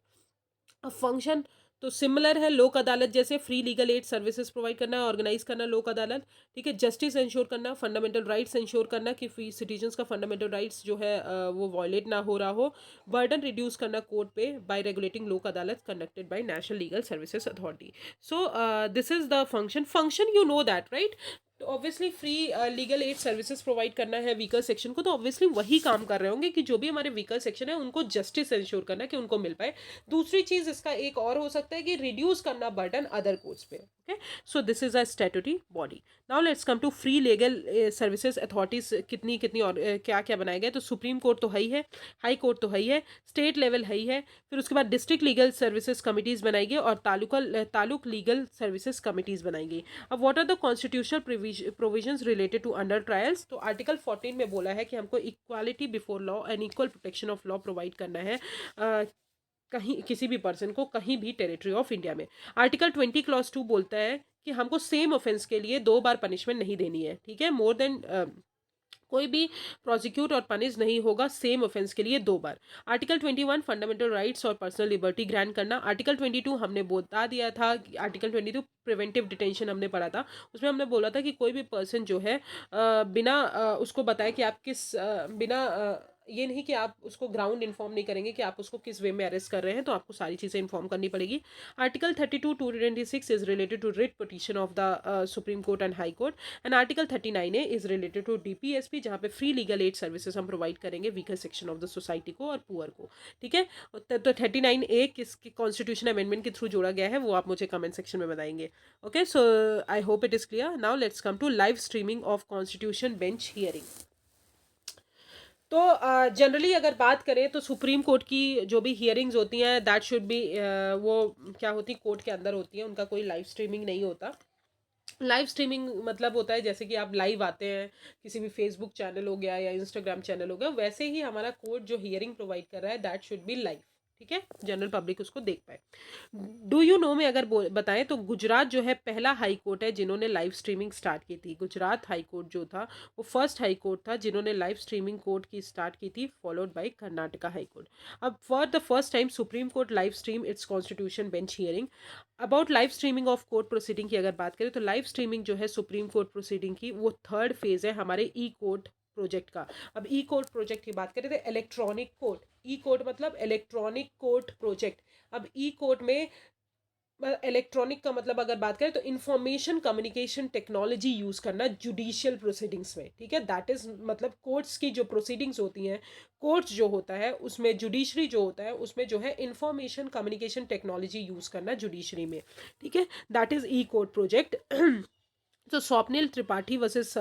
अब फंक्शन तो सिमिलर है लोक अदालत जैसे, free legal aid services provide करना, ऑर्गेनाइज करना लोक अदालत। ठीक है, जस्टिस इंश्योर करना, फंडामेंटल राइट्स इंश्योर करना कि सिटीजन्स का फंडामेंटल राइट्स जो है वो वायलेट ना हो रहा हो। बर्डन रिड्यूस करना कोर्ट पे by regulating Lok Adalat conducted by national legal services authority. So this is the function you know that right. तो obviously free legal aid services provide करना है वीकर सेक्शन को, तो ऑब्वियसली वही काम कर रहे होंगे कि जो भी हमारे वीकर सेक्शन है उनको जस्टिस इंश्योर करना कि उनको मिल पाए। दूसरी चीज़ इसका एक और हो सकता है कि रिड्यूस करना बर्डन अदर कोर्ट्स पे। Okay, so this is a statutory body. Now let's come to free legal services authorities कितनी कितनी और क्या क्या बनाए गए। तो सुप्रीम कोर्ट तो है ही है, हाई कोर्ट तो है ही है, स्टेट लेवल है ही है, फिर उसके बाद डिस्ट्रिक्ट लीगल सर्विसेज कमिटीज़ बनाई गई और तालुक लीगल सर्विसेज कमिटीज़ बनाई गई। अब what are the constitutional provisions related to under trials. तो आर्टिकल 14 में बोला है कि हमको equality before law and equal protection of law provide करना है कहीं किसी भी पर्सन को कहीं भी टेरिटरी ऑफ इंडिया में। आर्टिकल 20 क्लॉज 2 बोलता है कि हमको सेम ऑफेंस के लिए 2 बार पनिशमेंट नहीं देनी है। ठीक है, मोर देन कोई भी प्रोसिक्यूट और पनिश नहीं होगा सेम ऑफेंस के लिए 2 बार। आर्टिकल 21 फंडामेंटल राइट्स और पर्सनल लिबर्टी ग्रांट करना। आर्टिकल 22 हमने बता दिया था कि आर्टिकल 22 प्रिवेंटिव डिटेंशन हमने पढ़ा था, उसमें हमने बोला था कि कोई भी पर्सन जो है बिना उसको बताए कि आप किस बिना ये नहीं कि आप उसको ग्राउंड इन्फॉर्म नहीं करेंगे कि आप उसको किस वे में अरेस्ट कर रहे हैं, तो आपको सारी चीज़ें इन्फॉर्म करनी पड़ेगी। Article 32(2)26 is related to writ petition of the supreme court and high court, and article 39A is related to DPSP, जहाँ पे फ्री लीगल एड सर्विसेज हम प्रोवाइड करेंगे weaker section of the society को और poor को। ठीक है, तो 39A किस कॉन्स्टिट्यूशन अमेंडमेंट के थ्रू जोड़ा गया है वो आप मुझे कमेंट सेक्शन में बताएंगे। Okay, so I hope it is clear. Now let's come to live streaming of constitution bench hearing. तो जनरली अगर बात करें तो सुप्रीम कोर्ट की जो भी हियरिंग्स होती हैं दैट शुड बी, वो क्या होती कोर्ट के अंदर होती है, उनका कोई लाइव स्ट्रीमिंग नहीं होता। लाइव स्ट्रीमिंग मतलब होता है जैसे कि आप लाइव आते हैं, किसी भी फेसबुक चैनल हो गया या इंस्टाग्राम चैनल हो गया, वैसे ही हमारा कोर्ट जो हियरिंग प्रोवाइड कर रहा है दैट शुड बी लाइव। ठीक है, जनरल पब्लिक उसको देख पाए। डू यू नो में अगर बताएं तो गुजरात जो है पहला हाई कोर्ट है जिन्होंने लाइव स्ट्रीमिंग स्टार्ट की थी। गुजरात हाई कोर्ट जो था वो फर्स्ट हाई कोर्ट था जिन्होंने लाइव स्ट्रीमिंग कोर्ट की स्टार्ट की थी, followed by Karnataka high court. अब for the first time supreme court live stream its constitution bench hearing. About live streaming of court proceeding की अगर बात करें तो लाइव स्ट्रीमिंग जो है सुप्रीम कोर्ट प्रोसीडिंग की वो थर्ड फेज है हमारे ई कोर्ट प्रोजेक्ट का। अब ई कोर्ट प्रोजेक्ट की बात करें तो इलेक्ट्रॉनिक कोर्ट, ई कोर्ट मतलब इलेक्ट्रॉनिक कोर्ट प्रोजेक्ट। अब ई कोर्ट में इलेक्ट्रॉनिक का मतलब अगर बात करें तो इंफॉर्मेशन कम्युनिकेशन टेक्नोलॉजी यूज़ करना जुडिशियल प्रोसीडिंग्स में। ठीक है, दैट इज़ मतलब कोर्ट्स की जो प्रोसीडिंग्स होती हैं, कोर्ट्स जो होता है उसमें जुडिशरी जो होता है उसमें जो है इंफॉर्मेशन कम्युनिकेशन टेक्नोलॉजी यूज़ करना जुडिशरी में। ठीक है, that is e court project. तो Swapnil Tripathi versus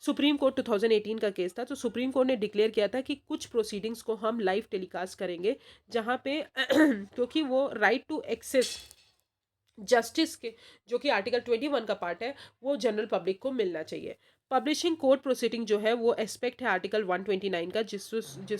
supreme court 2018 का केस था। तो सुप्रीम कोर्ट ने डिक्लेयर किया था कि कुछ प्रोसीडिंग्स को हम लाइव टेलीकास्ट करेंगे जहाँ पे क्योंकि वो राइट टू एक्सेस जस्टिस के जो कि आर्टिकल 21 का पार्ट है वो जनरल पब्लिक को मिलना चाहिए। पब्लिशिंग कोर्ट प्रोसीडिंग जो है वो एस्पेक्ट है आर्टिकल 129 का, जिस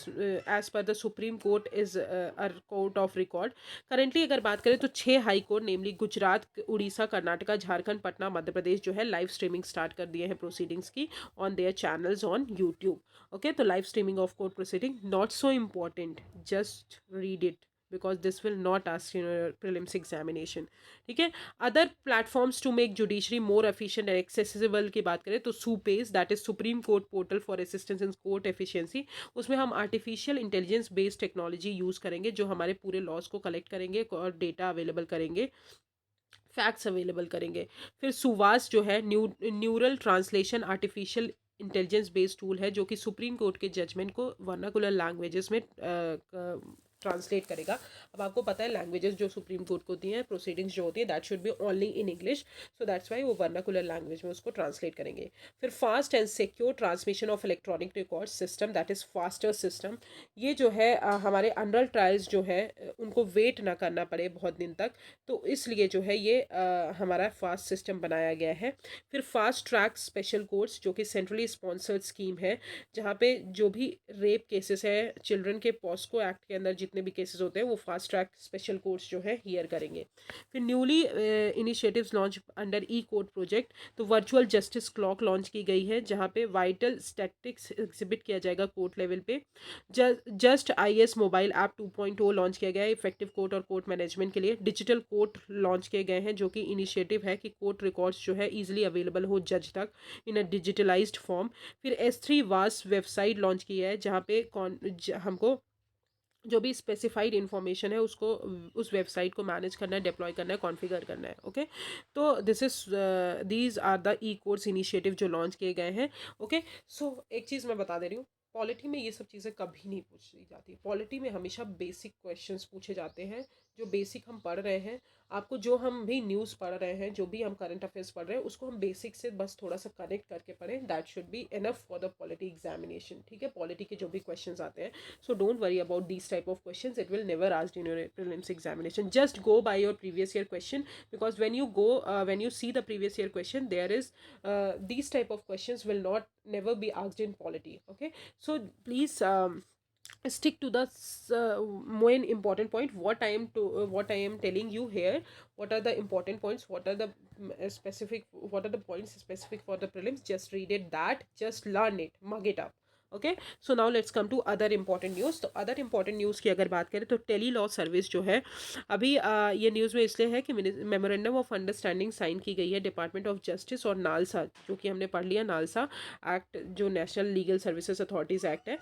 as per the supreme court is a court of record. Currently अगर बात करें तो 6 high court namely Gujarat, Orissa, Karnataka, Jharkhand, Patna, Madhya Pradesh जो है लाइव स्ट्रीमिंग स्टार्ट कर दिए हैं प्रोसीडिंग्स की on their channels on YouTube. Okay, तो live streaming of court proceeding not so important, just read it because this will not ask in your prelims examination. ठीक है, other platforms to make judiciary more efficient and accessible की बात करें तो SUPACE that is supreme court portal for assistance in court efficiency, उसमें हम artificial intelligence based technology use करेंगे जो हमारे पूरे लॉज को कलेक्ट करेंगे और डेटा अवेलेबल करेंगे, फैक्ट्स अवेलेबल करेंगे। फिर सुवास जो है neural translation artificial intelligence based tool है जो कि सुप्रीम कोर्ट के जजमेंट को वर्नाकुलर लैंग्वेजेस में ट्रांसलेट करेगा। अब आपको पता है लैंग्वेजेस जो सुप्रीम कोर्ट को होती हैं, प्रोसीडिंग्स जो होती है that should be only in English, so that's why वो वर्नाकुलर लैंग्वेज में उसको ट्रांसलेट करेंगे। फिर fast and secure transmission of electronic record system that is faster system. ये जो है हमारे अनरल ट्रायल्स जो है उनको वेट ना करना पड़े बहुत दिन तक, तो इसलिए जो है ये हमारा फास्ट सिस्टम बनाया गया है। फिर फास्ट ट्रैक स्पेशल कोर्ट्स जो कि सेंट्रली स्पॉन्सर्ड स्कीम है जहाँ पे जो भी रेप केसेस है चिल्ड्रन के पॉस्को एक्ट के अंदर जितने भी केसेस होते हैं वो फास्ट ट्रैक स्पेशल कोर्ट्स जो है हियर करेंगे। फिर न्यूली इनिशिएटिव्स लॉन्च अंडर ई कोर्ट प्रोजेक्ट, तो वर्चुअल जस्टिस क्लॉक लॉन्च की गई है जहाँ पे वाइटल स्टैटिक्स एग्जिबिट किया जाएगा कोर्ट लेवल पे। Just IS mobile app 2.0 launch किया गया है इफेक्टिव कोर्ट और कोर्ट मैनेजमेंट के लिए। डिजिटल कोर्ट लॉन्च किए गए हैं जो कि इनिशिएटिव है कि कोर्ट रिकॉर्ड्स जो है ईजिली अवेलेबल हो जज तक इन अ डिजिटलाइज्ड फॉर्म। फिर S3 वास वेबसाइट लॉन्च की है जहाँ पे हमको जो भी स्पेसिफाइड इन्फॉर्मेशन है उसको उस वेबसाइट को मैनेज करना है, डिप्लॉय करना है, कॉन्फ़िगर करना है। ओके, तो these are the e courts initiative जो लॉन्च किए गए हैं। ओके, सो एक चीज़ मैं बता दे रही हूँ, पॉलिटी में ये सब चीज़ें कभी नहीं पूछी जाती। पॉलिटी में हमेशा बेसिक क्वेश्चंस पूछे जाते हैं जो बेसिक हम पढ़ रहे हैं। आपको जो हम भी न्यूज़ पढ़ रहे हैं, जो भी हम करंट अफेयर्स पढ़ रहे हैं उसको हम बेसिक से बस थोड़ा सा कनेक्ट करके पढ़ें, that should be enough for the polity examination. ठीक है, पॉलिटी के जो भी क्वेश्चंस आते हैं, so don't worry about these type of questions, it will never asked in your prelims examination. Just go by your previous year question, because when you see the previous year question, there is these type of questions will not never be asked in polity. Okay, so please stick to the main important point what I am telling you here. What are the important points, what are the what are the points specific for the prelims? Just read it, that just learn it, mug it up. Okay, so now let's come to other important news. तो other important news की अगर बात करें तो tele law service जो है अभी ये न्यूज़ में इसलिए है कि मेमोरेंडम ऑफ अंडरस्टैंडिंग साइन की गई है डिपार्टमेंट ऑफ जस्टिस और नालसा, जो कि हमने पढ़ लिया नालसा एक्ट जो national legal services authorities act है,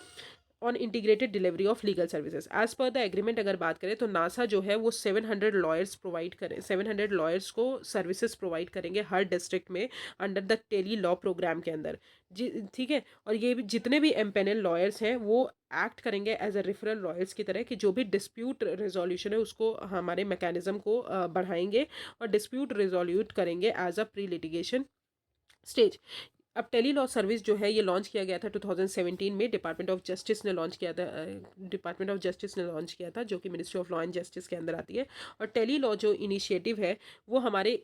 on integrated delivery of legal services. As per the agreement अगर बात करें तो नासा जो है वो 700 लॉयर्स प्रोवाइड करें, 700 लॉयर्स को सर्विसेज प्रोवाइड करेंगे हर डिस्ट्रिक्ट में under the tele law program के अंदर जी, ठीक है। और ये भी जितने भी एम्पेनल लॉयर्स हैं वो एक्ट करेंगे एज अ रेफरल लॉयर्स की तरह, कि जो भी डिस्प्यूट रेजोल्यूशन है उसको हमारे मैकेनिज्म को बढ़ाएंगे और डिस्प्यूट रिजोल्यूट करेंगे as a pre litigation stage. अब टेली लॉ सर्विस जो है ये लॉन्च किया गया था 2017 में, डिपार्टमेंट ऑफ जस्टिस ने लॉन्च किया था, डिपार्टमेंट ऑफ जस्टिस ने लॉन्च किया था, जो कि ministry of law and justice के अंदर आती है। और टेली लॉ जो इनिशिएटिव है वो हमारे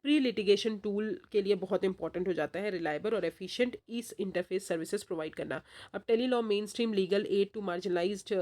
प्री लिटिगेशन टूल के लिए बहुत इंपॉर्टेंट हो जाता है, रिलायबल और एफिशिएंट इस इंटरफेस सर्विसेज प्रोवाइड करना। अब tele law mainstream legal aid to marginalised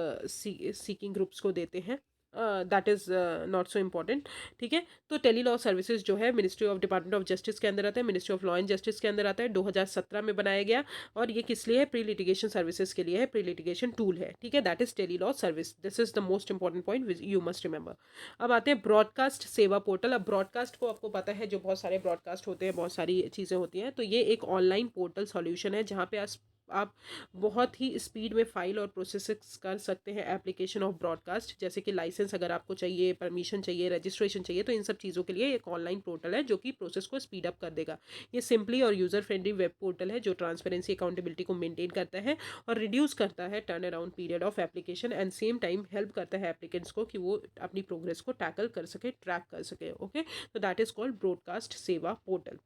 seeking groups को देते हैं, that is not so important, ठीक है। तो टेली लॉ सर्विसेज जो है ministry of department of justice के अंदर आता है, ministry of law and justice के अंदर आता है, 2017 में बनाया गया। और ये किस लिए है? प्री लिटिगेशन सर्विसेज के लिए है, प्री लिटिगेशन टूल है, ठीक है। That is tele law service, this is the most important point you must remember. अब आते हैं ब्रॉडकास्ट सेवा पोर्टल। अब ब्रॉडकास्ट को आपको पता है, जो बहुत सारे ब्रॉडकास्ट होते हैं, बहुत सारी चीज़ें होती हैं, तो ये एक ऑनलाइन पोर्टल सॉल्यूशन है जहाँ पे आप बहुत ही स्पीड में फाइल और प्रोसेस कर सकते हैं एप्लीकेशन ऑफ ब्रॉडकास्ट, जैसे कि लाइसेंस अगर आपको चाहिए, परमिशन चाहिए, रजिस्ट्रेशन चाहिए, तो इन सब चीज़ों के लिए एक ऑनलाइन पोर्टल है जो कि प्रोसेस को स्पीड अप कर देगा। ये सिंपली और यूज़र फ्रेंडली वेब पोर्टल है जो ट्रांसपेरेंसी अकाउंटेबिलिटी को मेंटेन करता है और रिड्यूस करता है turn around period of application and same time help करता है एप्लीकेंट्स को कि वो अपनी प्रोग्रेस को टैकल कर सके, ट्रैक कर सके, ओके। तो दैट इज़ कॉल्ड ब्रॉडकास्ट सेवा पोर्टल।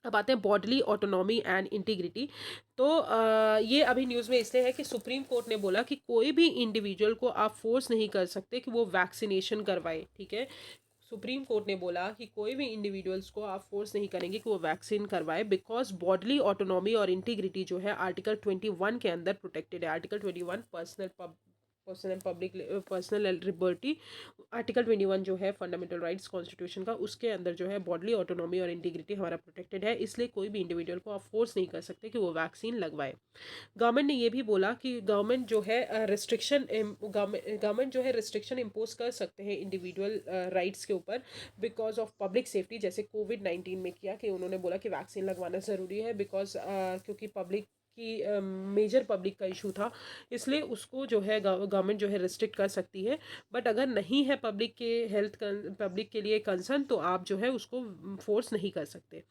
अब आते हैं बॉडली ऑटोनॉमी एंड इंटीग्रिटी। तो ये अभी न्यूज़ में इसलिए है कि सुप्रीम कोर्ट ने बोला कि कोई भी इंडिविजुअल को आप फोर्स नहीं कर सकते कि वो वैक्सीनेशन करवाए, ठीक है। सुप्रीम कोर्ट ने बोला कि कोई भी इंडिविजुअल्स को आप फोर्स नहीं करेंगे कि वो वैक्सीन करवाए, बिकॉज बॉडली ऑटोनॉमी और इंटीग्रिटी जो है आर्टिकल 21 के अंदर प्रोटेक्टेड है। आर्टिकल 21 पर्सनल लिबर्टी, आर्टिकल 21 जो है फंडामेंटल राइट्स कॉन्स्टिट्यूशन का, उसके अंदर जो है बॉडली ऑटोनॉमी और इंटीग्रिटी हमारा प्रोटेक्टेड है, इसलिए कोई भी इंडिविजुअल को आप फोर्स नहीं कर सकते कि वो वैक्सीन लगवाए। गवर्नमेंट ने ये भी बोला कि गवर्नमेंट जो है गवर्नमेंट जो है रिस्ट्रिक्शन इम्पोज कर सकते हैं इंडिविजुअल राइट्स के ऊपर बिकॉज ऑफ पब्लिक सेफ्टी, जैसे कोविड-19 में किया, कि उन्होंने बोला कि वैक्सीन लगवाना ज़रूरी है बिकॉज क्योंकि पब्लिक की मेजर पब्लिक का इशू था, इसलिए उसको जो है गवर्नमेंट जो है रिस्ट्रिक्ट कर सकती है। बट अगर नहीं है पब्लिक के पब्लिक के लिए कंसर्न, तो आप जो है उसको फोर्स नहीं कर सकते।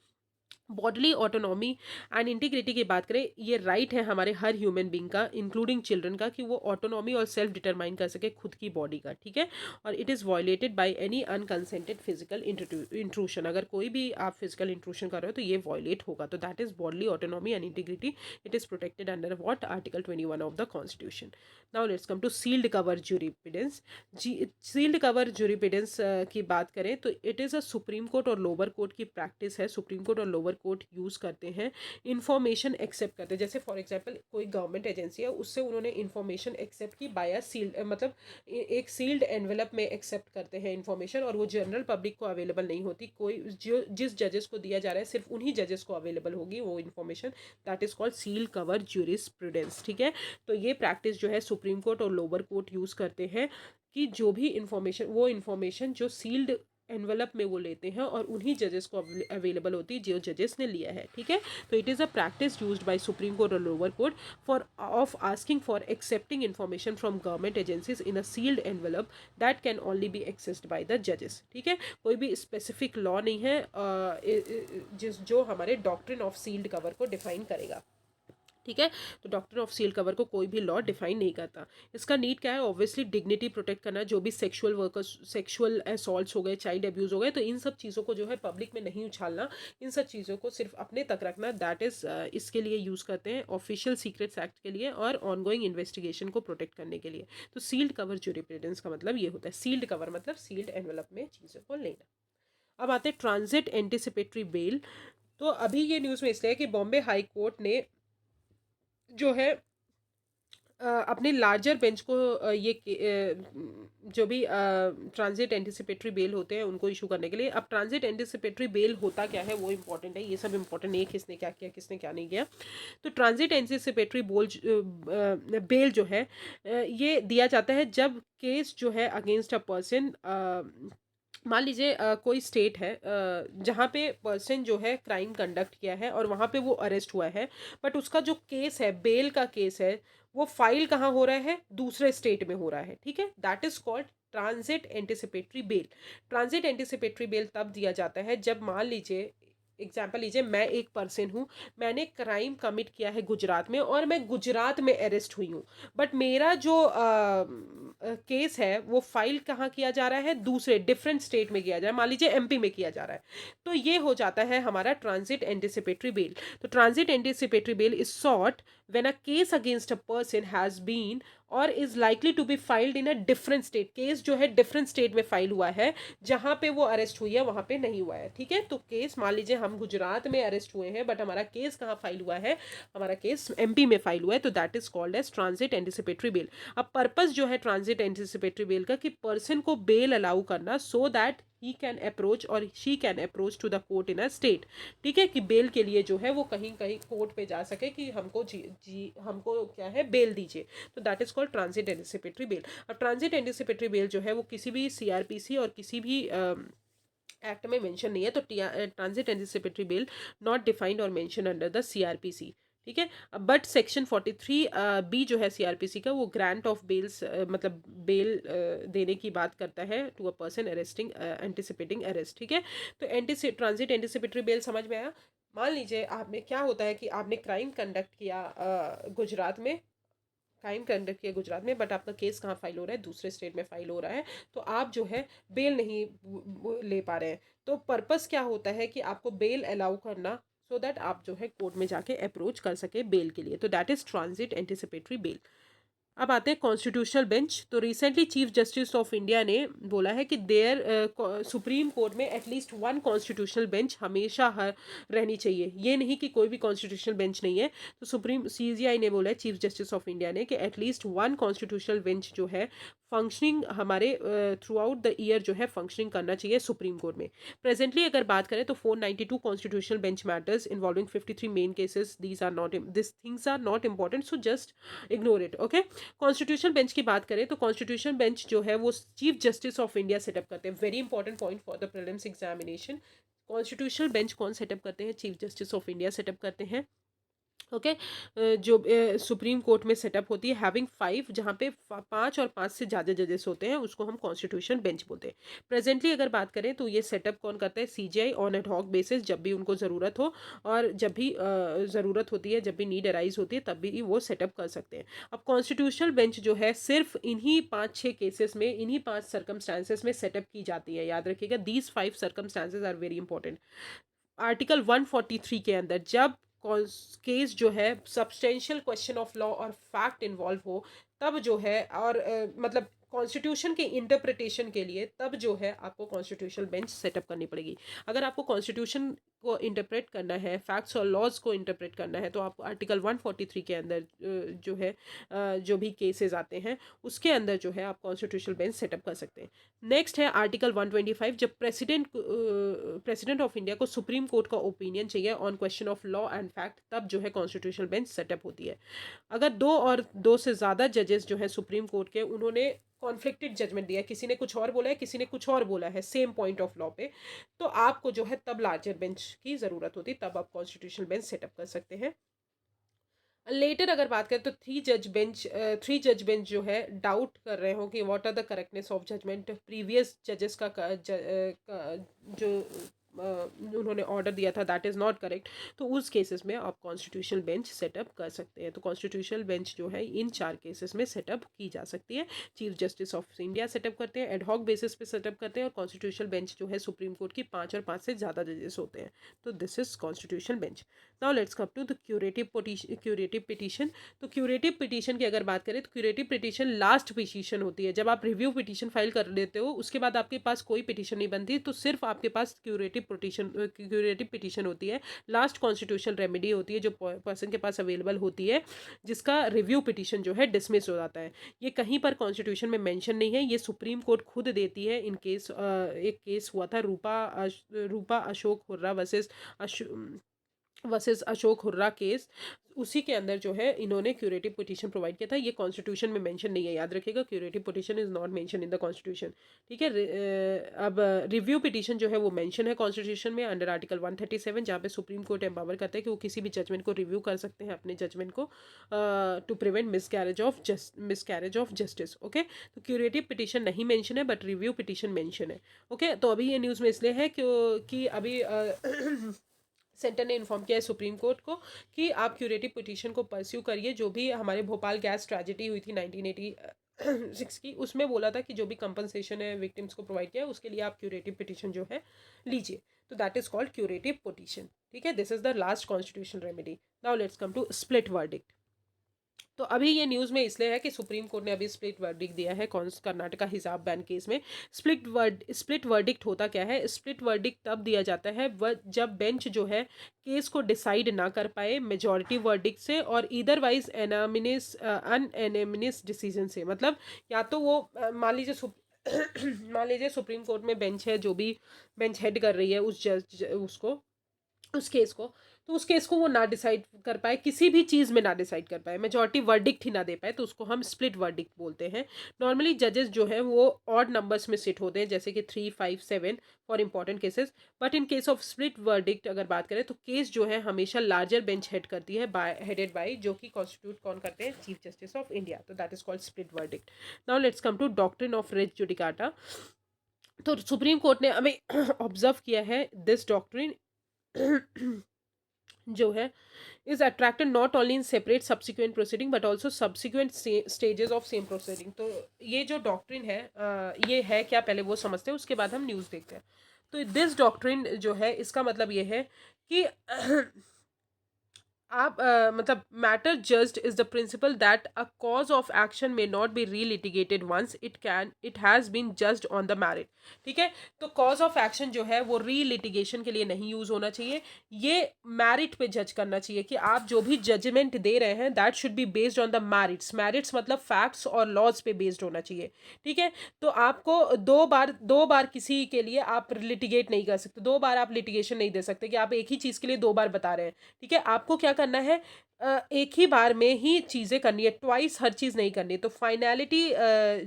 बॉडली ऑटोनॉमी एंड इंटीग्रिटी की बात करें, ये राइट है हमारे हर ह्यूमन बींग का, इंक्लूडिंग चिल्ड्रन का, कि वो ऑटोनॉमी और सेल्फ डिटरमाइन कर सके खुद की बॉडी का, ठीक है। और it is violated by any unconsented physical intrusion. अगर कोई भी आप फिजिकल इंट्रूशन कर रहे हो तो ये वायलेट होगा। तो that is bodily autonomy and integrity, it is protected under what? Article 21 of the constitution. Now let's come to sealed cover jurisprudence. Sealed cover jurisprudence की बात करें तो it is a supreme court और lower court की practice है। Supreme court और lower court use करते हैं, इंफॉर्मेशन एक्सेप्ट करते हैं। जैसे फॉर एग्जांपल कोई गवर्नमेंट एजेंसी है, उससे उन्होंने इंफॉर्मेशन एक्सेप्ट की बाय सील्ड, मतलब एक सील्ड एनवेलप में एक्सेप्ट करते हैं इंफॉर्मेशन, और वो जनरल पब्लिक को अवेलेबल नहीं होती। कोई जो जिस जजेस को दिया जा रहा है सिर्फ उन्हीं जजेस को अवेलेबल होगी वो information. That is called sealed cover jurisprudence, ठीक है। तो ये प्रैक्टिस जो है सुप्रीम कोर्ट और लोअर कोर्ट यूज़ करते हैं कि जो भी इंफॉर्मेशन, वो इंफॉर्मेशन जो सील्ड एनवेलप में वो लेते हैं और उन्हीं जजेस को अवेलेबल होती है जो जजेस ने लिया है, ठीक है। तो it is a practice used by supreme court और lower court for of asking for accepting information from government agencies in a sealed envelope that can only be accessed by the जजेस, ठीक है। कोई भी स्पेसिफिक लॉ नहीं है जो हमारे डॉक्ट्रिन ऑफ सील्ड कवर को डिफाइन करेगा, ठीक है। तो डॉक्टर ऑफ सील कवर को कोई भी लॉ डिफाइन नहीं करता। इसका नीड क्या है? ऑब्वियसली डिग्निटी प्रोटेक्ट करना। जो भी सेक्सुअल वर्कर्स, सेक्सुअल असॉल्ट्स हो गए, चाइल्ड अब्यूज़ हो गए, तो इन सब चीज़ों को जो है पब्लिक में नहीं उछालना, इन सब चीज़ों को सिर्फ अपने तक रखना। दैट इज़ इसके लिए यूज़ करते हैं ऑफिशियल सीक्रेट्स एक्ट के लिए और ऑनगोइंग इन्वेस्टिगेशन को प्रोटेक्ट करने के लिए। तो सील्ड कवर ज्यूरिप्रूडेंस का मतलब ये होता है। सील्ड कवर मतलब सील्ड एनवेलप में चीज़ों को लेना। अब आते हैं ट्रांजिट एंटिसिपेटरी बेल। तो अभी ये न्यूज़ में इसलिए है कि बॉम्बे हाई कोर्ट ने जो है अपने लार्जर बेंच को जो भी ट्रांजिट एंटिसिपेटरी बेल होते हैं उनको इशू करने के लिए। अब ट्रांजिट एंटिसिपेटरी बेल होता क्या है वो इंपॉर्टेंट है, ये सब इंपॉर्टेंट नहीं है किसने क्या किया किसने क्या नहीं किया। तो ट्रांजिट एंटिसिपेटरी बेल जो है ये दिया जाता है जब केस जो है अगेंस्ट अ पर्सन मान लीजिए कोई स्टेट है जहाँ पे पर्सन जो है क्राइम कंडक्ट किया है और वहाँ पे वो अरेस्ट हुआ है, बट उसका जो केस है, बेल का केस है, वो फाइल कहाँ हो रहा है, दूसरे स्टेट में हो रहा है, ठीक है। That is called transit anticipatory bell. Transit anticipatory bell तब दिया जाता है जब मान लीजिए, एग्जाम्पल लीजिए, मैं एक पर्सन हूँ, मैंने क्राइम कमिट किया है गुजरात में और मैं गुजरात में अरेस्ट हुई हूँ, बट मेरा जो केस है वो फाइल कहाँ किया जा रहा है, दूसरे डिफरेंट स्टेट में किया जा रहा है, मान लीजिए एमपी में किया जा रहा है। तो ये हो जाता है हमारा ट्रांजिट एंटिसिपेटरी बेल। तो transit anticipatory bail is sought when a case against a person has been or is likely to be filed in a different state. Case जो है डिफरेंट स्टेट में फाइल हुआ है, जहाँ पे वो अरेस्ट हुई है वहाँ पे नहीं हुआ है, ठीक है। तो केस मान लीजिए हम गुजरात में अरेस्ट हुए हैं, बट हमारा केस कहाँ फाइल हुआ है, हमारा केस एमपी में फाइल हुआ है, तो that is called as transit anticipatory bail. अब पर्पस जो है ट्रांजिट एंटिसिपेटरी बेल का, कि पर्सन को बेल अलाउ करना so that he can approach or she can approach to the court in a state, ठीक है, कि बेल के लिए जो है वो कहीं कहीं कोर्ट पे जा सके कि हमको जी हमको क्या है, बेल दीजिए। तो that is called transit anticipatory bail. अब ट्रांजिट एंटिसिपेटरी बेल जो है वो किसी भी सीआरपीसी और किसी भी एक्ट में मेंशन नहीं है। तो transit anticipatory bell not defined और मेंशन अंडर द सीआरपीसी, ठीक है। बट सेक्शन 43 बी जो है सीआरपीसी का, वो ग्रांट ऑफ बेल्स मतलब बेल देने की बात करता है to a person arresting anticipating arrest, ठीक है। तो ट्रांजिट एंटिसिपेटरी बेल समझ में आया। मान लीजिए आपने, क्या होता है कि आपने क्राइम कंडक्ट किया गुजरात में, क्राइम कंडक्ट किया गुजरात में, बट आपका केस कहाँ फाइल हो रहा है, दूसरे स्टेट में फाइल हो रहा है, तो आप जो है बेल नहीं ले पा रहे हैं। तो पर्पस क्या होता है कि आपको बेल अलाउ करना, सो दैट आप जो है कोर्ट में जाके अप्रोच कर सके बेल के लिए। तो that is transit anticipatory bail. अब आते हैं कॉन्स्टिट्यूशनल बेंच। तो recently chief justice of India ने बोला है कि देयर सुप्रीम कोर्ट में एटलीस्ट वन कॉन्स्टिट्यूशनल बेंच हमेशा रहनी चाहिए। ये नहीं कि कोई भी कॉन्स्टिट्यूशनल बेंच नहीं है। तो सुप्रीम सीजीआई ने बोला है, चीफ जस्टिस ऑफ इंडिया ने, कि एटलीस्ट वन कॉन्स्टिट्यूशनल बेंच जो है फंक्शनिंग हमारे थ्रू आउट द ईयर जो है फंक्शनिंग करना चाहिए सुप्रीम कोर्ट में। प्रेजेंटली अगर बात करें तो 492 constitutional bench matters involving 53 main cases, these are not, this things are not important, so just ignore it, okay. Constitution bench की बात करें तो कॉन्स्टिट्यूशन बेंच जो है वो chief justice of India setup करते हैं। Very important point for the prelims examination. Constitutional bench कौन सेटअप करते हैं, chief justice of India setup करते हैं, ओके। जो सुप्रीम कोर्ट में सेटअप होती है हैविंग 5, जहाँ पे 5 और 5 से ज़्यादा जजेस होते हैं, उसको हम कॉन्स्टिट्यूशन बेंच बोलते हैं। प्रेजेंटली अगर बात करें तो ये सेटअप कौन करता है, CJI on ad hoc basis, जब भी उनको ज़रूरत हो और जब भी ज़रूरत होती है, जब भी नीड अराइज होती है, तब भी वो सेटअप कर सकते हैं। अब कॉन्स्टिट्यूशनल बेंच जो है सिर्फ इन्हीं 5-6 केसेस में, इन्हीं 5 सर्कमस्टांसेस में सेटअप की जाती है। याद रखिएगा, these 5 circumstances are very important. Article 143 के अंदर जब केस जो है सब्सटेंशियल क्वेश्चन ऑफ लॉ और फैक्ट इन्वॉल्व हो, तब जो है, और मतलब कॉन्स्टिट्यूशन के इंटरप्रिटेशन के लिए, तब जो है आपको कॉन्स्टिट्यूशनल बेंच सेटअप करनी पड़ेगी। अगर आपको कॉन्स्टिट्यूशन को इंटरप्रेट करना है, फैक्ट्स और लॉज को इंटरप्रेट करना है, तो आपको आर्टिकल 143 के अंदर जो है जो भी केसेस आते हैं उसके अंदर जो है आप कॉन्स्टिट्यूशनल बेंच सेटअप कर सकते हैं। नेक्स्ट है आर्टिकल 125, जब प्रेसिडेंट ऑफ इंडिया को सुप्रीम कोर्ट का ओपिनियन चाहिए on question of law and fact, तब जो है कॉन्स्टिट्यूशनल बेंच सेटअप होती है। अगर दो से ज़्यादा जजेस जो है सुप्रीम कोर्ट के, उन्होंने कॉन्फ्लिक्टेड जजमेंट दिया है, किसी ने कुछ और बोला है, किसी ने कुछ और बोला है सेम पॉइंट ऑफ लॉ पे, तो आपको जो है तब लार्जर बेंच की ज़रूरत होती है, तब आप कॉन्स्टिट्यूशनल बेंच सेटअप कर सकते हैं। लेटर अगर बात करें तो थ्री जज बेंच जो है डाउट कर रहे हो कि what are the correctness of judgement, previous जजेस जो उन्होंने ऑर्डर दिया था दैट इज़ नॉट करेक्ट, तो उस केसेस में आप कॉन्स्टिट्यूशनल बेंच सेटअप कर सकते हैं। तो कॉन्स्टिट्यूशनल बेंच जो है इन 4 केसेस में सेटअप की जा सकती है। Chief justice of India setup करते हैं, एडहॉक बेसिस पे सेटअप करते हैं, और कॉन्स्टिट्यूशनल बेंच जो है सुप्रीम कोर्ट की 5 और 5 से ज़्यादा जजेस होते हैं। तो this is constitutional bench. Now let's come to the curative petition. तो क्यूरेटिव पिटीशन की अगर बात करें तो क्यूरेटिव पिटीशन लास्ट पिटीशन होती है। जब आप रिव्यू पिटीशन फाइल कर लेते हो, उसके बाद आपके पास कोई पिटीशन नहीं बनती, तो सिर्फ आपके पास क्यूरेटिव पिटीशन होती है। लास्ट कॉन्स्टिट्यूशनल रेमेडी होती है जो पर्सन के पास अवेलेबल होती है, जिसका रिव्यू पिटीशन जो है डिसमिस हो जाता है। ये कहीं पर कॉन्स्टिट्यूशन में मेंशन नहीं है, ये सुप्रीम कोर्ट खुद देती है। इन केस एक केस हुआ था Rupa Ashok Hurra versus versus Ashok Hurra case, उसी के अंदर जो है इन्होंने क्यूरेटिव पिटीशन प्रोवाइड किया था। ये कॉन्स्टिट्यूशन में मेंशन नहीं है, याद रखिएगा, curative petition is not mention in the constitution. ठीक है। अब रिव्यू पिटीशन जो है वो मेंशन है कॉन्स्टिट्यूशन में अंडर आर्टिकल 137, जहाँ पे सुप्रीम कोर्ट एम्पावर करता है कि वो किसी भी जजमेंट को रिव्यू कर सकते हैं, अपने जजमेंट को, to prevent miscarriage of justice. Okay, तो क्यूरेटिव पिटीशन नहीं मेंशन है बट रिव्यू पिटीशन मेंशन है। ओके, तो अभी ये न्यूज़ में इसलिए है कि अभी सेंटर ने इन्फॉर्म किया है सुप्रीम कोर्ट को कि आप क्यूरेटिव पिटीशन को परस्यू करिए। जो भी हमारे भोपाल गैस ट्रेजेडी हुई थी 1986 की, उसमें बोला था कि जो भी कंपनसेशन है विक्टिम्स को प्रोवाइड किया है उसके लिए आप क्यूरेटिव पिटीशन जो है लीजिए। तो that is called curative petition. ठीक है, this is the last constitutional remedy. Now let's come to split verdict. तो अभी ये न्यूज़ में इसलिए है कि सुप्रीम कोर्ट ने अभी स्प्लिट वर्डिक्ट दिया है कर्नाटका हिजाब बैन केस में। स्प्लिट वर्डिक्ट होता क्या है? स्प्लिट वर्डिक्ट तब दिया जाता है जब बेंच जो है केस को डिसाइड ना कर पाए मेजॉरिटी वर्डिक्ट से और इधरवाइज अनएनामिनस डिसीजन से। मतलब या तो वो मान लीजिए मान लीजिए सुप्रीम कोर्ट में बेंच है, जो भी बेंच हेड कर रही है उस जज उसको उस केस को, तो उस केस को वो ना डिसाइड कर पाए, किसी भी चीज़ में ना डिसाइड कर पाए, मेजॉरिटी वर्डिक्ट ही ना दे पाए, तो उसको हम स्प्लिट वर्डिक्ट बोलते हैं। नॉर्मली जजेस जो हैं वो ऑड नंबर्स में सिट होते हैं, जैसे कि 3, 5, 7 for important cases. But in case of split verdict अगर बात करें तो केस जो है हमेशा लार्जर बेंच हेड करती है, हेडेड बाई, जो कि कॉन्स्टिट्यूट कौन करते हैं? Chief justice of India. तो that is called split verdict. Now let's come to doctrine of res judicata. तो सुप्रीम कोर्ट ने हमें ऑब्जर्व किया है दिस डॉक्ट्रिन जो है is attracted not only in separate subsequent proceeding but also subsequent stages of same proceeding. तो ये जो डॉक्ट्रिन है ये है क्या, पहले वो समझते हैं, उसके बाद हम न्यूज़ देखते हैं। तो दिस डॉक्ट्रिन जो है इसका मतलब ये है कि आप मतलब matter judged is the principle that a cause of action may not be relitigated once it has been judged on the merit. ठीक है, तो कॉज ऑफ एक्शन जो है वो रीलिटिगेशन के लिए नहीं यूज होना चाहिए, ये मैरिट पे जज करना चाहिए कि आप जो भी जजमेंट दे रहे हैं that should be based on the merits मतलब फैक्ट्स और लॉज पे बेस्ड होना चाहिए। ठीक है, तो आपको दो बार किसी के लिए आप लिटिगेट नहीं कर सकते, दो बार आप लिटिगेशन नहीं दे सकते कि आप एक ही चीज़ के लिए दो बार बता रहे हैं। ठीक है, आपको क्या करना है, एक ही बार में ही चीज़ें करनी है, ट्वाइस हर चीज़ नहीं करनी। तो फाइनैलिटी